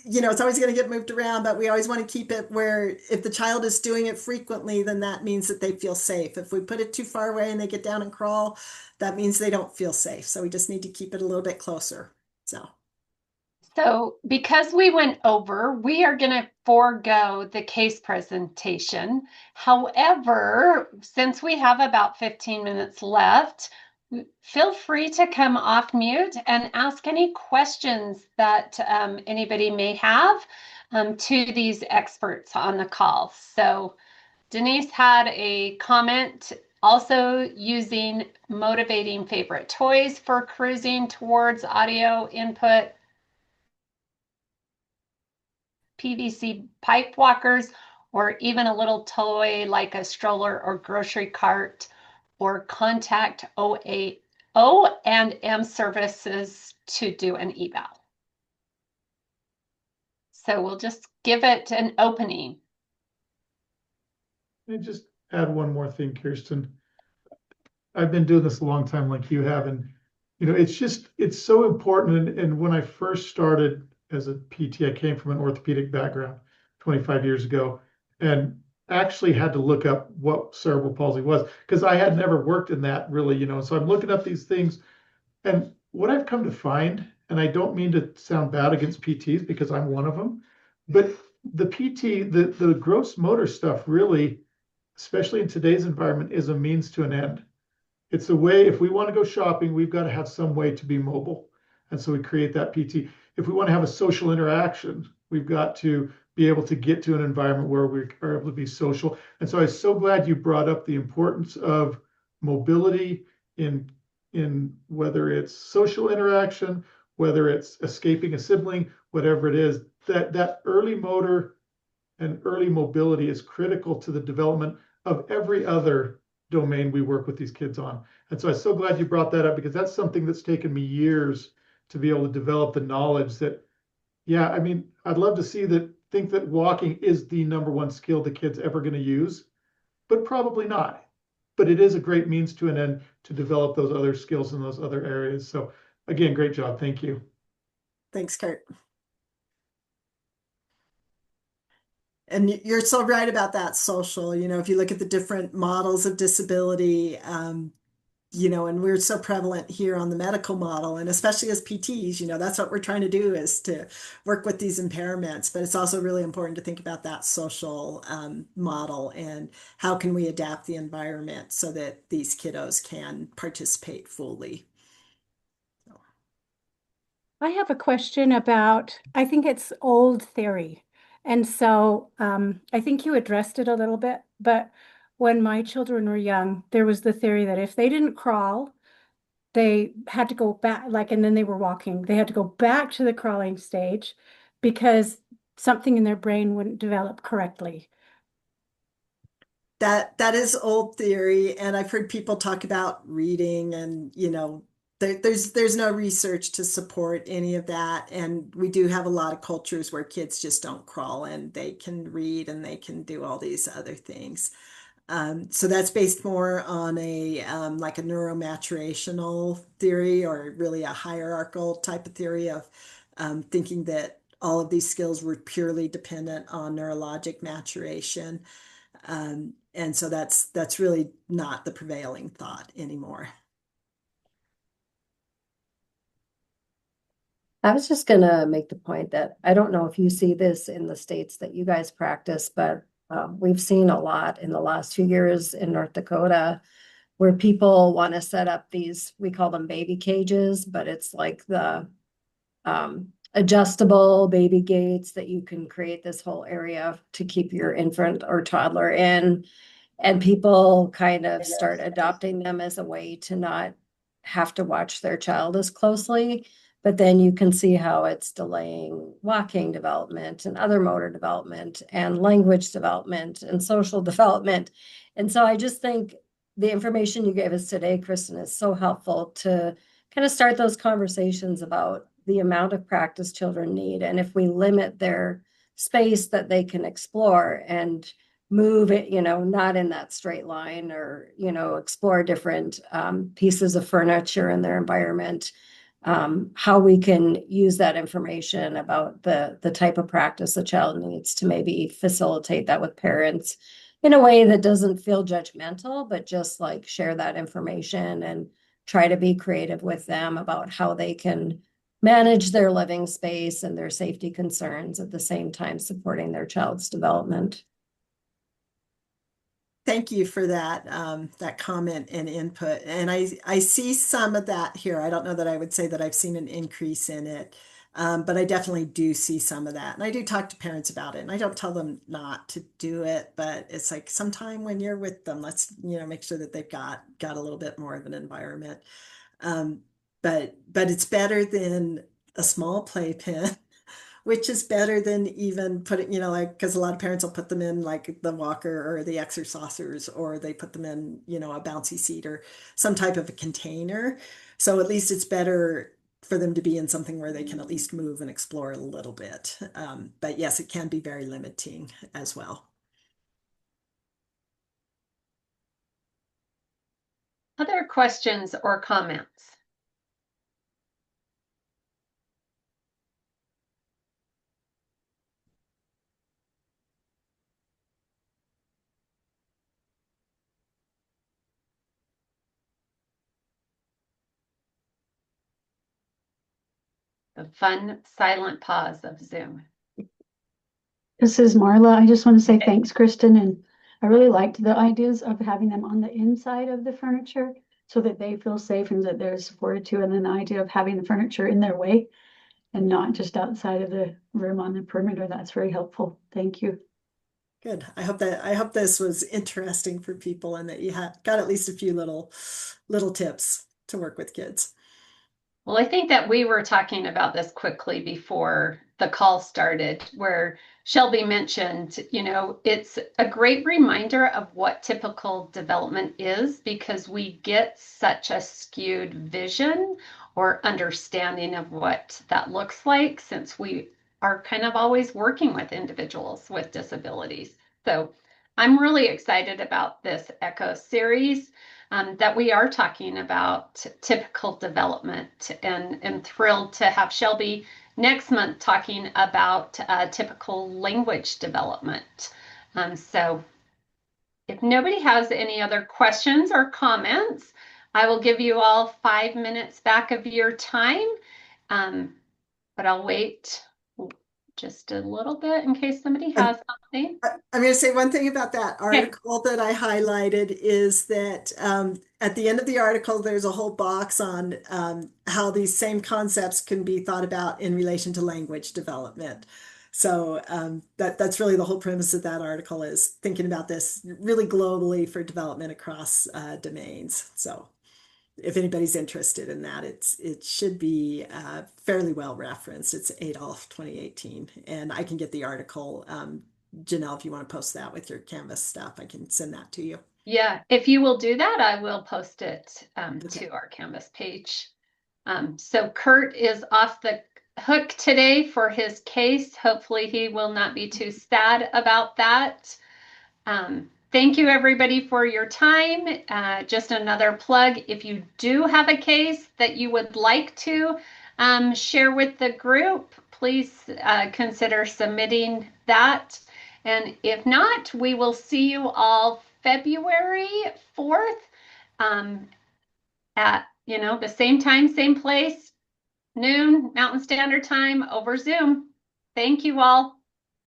it's always going to get moved around, but we always want to keep it where if the child is doing it frequently, then that means that they feel safe. If we put it too far away and they get down and crawl, that means they don't feel safe. So we just need to keep it a little bit closer. So because we went over, we are going to forego the case presentation. However, since we have about 15 minutes left, feel free to come off mute and ask any questions that anybody may have to these experts on the call. So Denise had a comment also using motivating favorite toys for cruising towards audio input, PVC pipe walkers, or even a little toy like a stroller or grocery cart, or contact O&M services to do an eval. So we'll just give it an opening. Let me just add one more thing, Kirsten. I've been doing this a long time like you have, and it's so important. And when I first started as a PT, I came from an orthopedic background 25 years ago, and actually had to look up what cerebral palsy was because I had never worked in that really, so I'm looking up these things. And what I've come to find, and I don't mean to sound bad against PTs because I'm one of them, but the PT, the gross motor stuff really, especially in today's environment, is a means to an end. It's a way, if we want to go shopping, we've got to have some way to be mobile. And so we create that PT. If we want to have a social interaction, we've got to be able to get to an environment where we are able to be social. And so I'm so glad you brought up the importance of mobility in whether it's social interaction, whether it's escaping a sibling, whatever it is, that early motor and early mobility is critical to the development of every other domain we work with these kids on. And so I'm so glad you brought that up because that's something that's taken me years to be able to develop the knowledge that, yeah, I mean, I'd love to think that walking is the number one skill the kid's ever going to use, but probably not. But it is a great means to an end to develop those other skills in those other areas. So again, great job. Thank you. Thanks, Kurt. And you're so right about that social, if you look at the different models of disability, and we're so prevalent here on the medical model, and especially as PTs, that's what we're trying to do is to work with these impairments. But it's also really important to think about that social model and how can we adapt the environment so that these kiddos can participate fully. I have a question about, I think it's old theory. And so I think you addressed it a little bit, but when my children were young, there was the theory that if they didn't crawl, they had to go back, and then they were walking, they had to go back to the crawling stage because something in their brain wouldn't develop correctly. That is old theory. And I've heard people talk about reading and, there's no research to support any of that. And we do have a lot of cultures where kids just don't crawl and they can read and they can do all these other things. So that's based more on a like a neuromaturational theory or really a hierarchical type of theory of thinking that all of these skills were purely dependent on neurologic maturation. And so that's really not the prevailing thought anymore. I was just going to make the point that I don't know if you see this in the states that you guys practice, but we've seen a lot in the last few years in North Dakota where people want to set up these, we call them baby cages, but it's like the adjustable baby gates that you can create this whole area to keep your infant or toddler in. And people kind of start adopting them as a way to not have to watch their child as closely. But then you can see how it's delaying walking development and other motor development and language development and social development. And so I just think the information you gave us today, Kristen, is so helpful to kind of start those conversations about the amount of practice children need. And if we limit their space that they can explore and move it, not in that straight line or, explore different pieces of furniture in their environment, how we can use that information about the type of practice the child needs to maybe facilitate that with parents in a way that doesn't feel judgmental, but just like share that information and try to be creative with them about how they can manage their living space and their safety concerns at the same time supporting their child's development. Thank you for that that comment and input. And I see some of that here. I don't know that I would say that I've seen an increase in it, but I definitely do see some of that. And I do talk to parents about it. And I don't tell them not to do it, but it's like sometime when you're with them, let's make sure that they've got a little bit more of an environment. But it's better than a small playpen, which is better than even putting, like, because a lot of parents will put them in like the walker or the exercisers, or they put them in, a bouncy seat or some type of a container. So at least it's better for them to be in something where they can at least move and explore a little bit. But yes, it can be very limiting as well. Other questions or comments? The fun silent pause of Zoom. This is Marla. I just want to say thanks, Kristen, and I really liked the ideas of having them on the inside of the furniture so that they feel safe and that they're supported too. And then the idea of having the furniture in their way and not just outside of the room on the perimeter. That's very helpful. Thank you. Good. I hope this was interesting for people and that you got at least a few little tips to work with kids. Well, I think that we were talking about this quickly before the call started, where Shelby mentioned, it's a great reminder of what typical development is, because we get such a skewed vision or understanding of what that looks like, since we are kind of always working with individuals with disabilities. So I'm really excited about this ECHO series. That we are talking about typical development, and thrilled to have Shelby next month talking about typical language development. So if nobody has any other questions or comments, I will give you all 5 minutes back of your time, but I'll wait just a little bit in case somebody has something. I'm going to say one thing about that article that I highlighted is that at the end of the article, there's a whole box on how these same concepts can be thought about in relation to language development. So that's really the whole premise of that article, is thinking about this really globally for development across domains. So if anybody's interested in that, it should be fairly well referenced. It's Adolph 2018, and I can get the article. Janelle, if you want to post that with your Canvas stuff, I can send that to you. Yeah, if you will do that, I will post it to our Canvas page. So Kurt is off the hook today for his case. Hopefully he will not be too sad about that. Thank you, everybody, for your time. Just another plug, if you do have a case that you would like to share with the group, please consider submitting that. And if not, we will see you all February 4th at, the same time, same place, noon, Mountain Standard Time, over Zoom. Thank you all.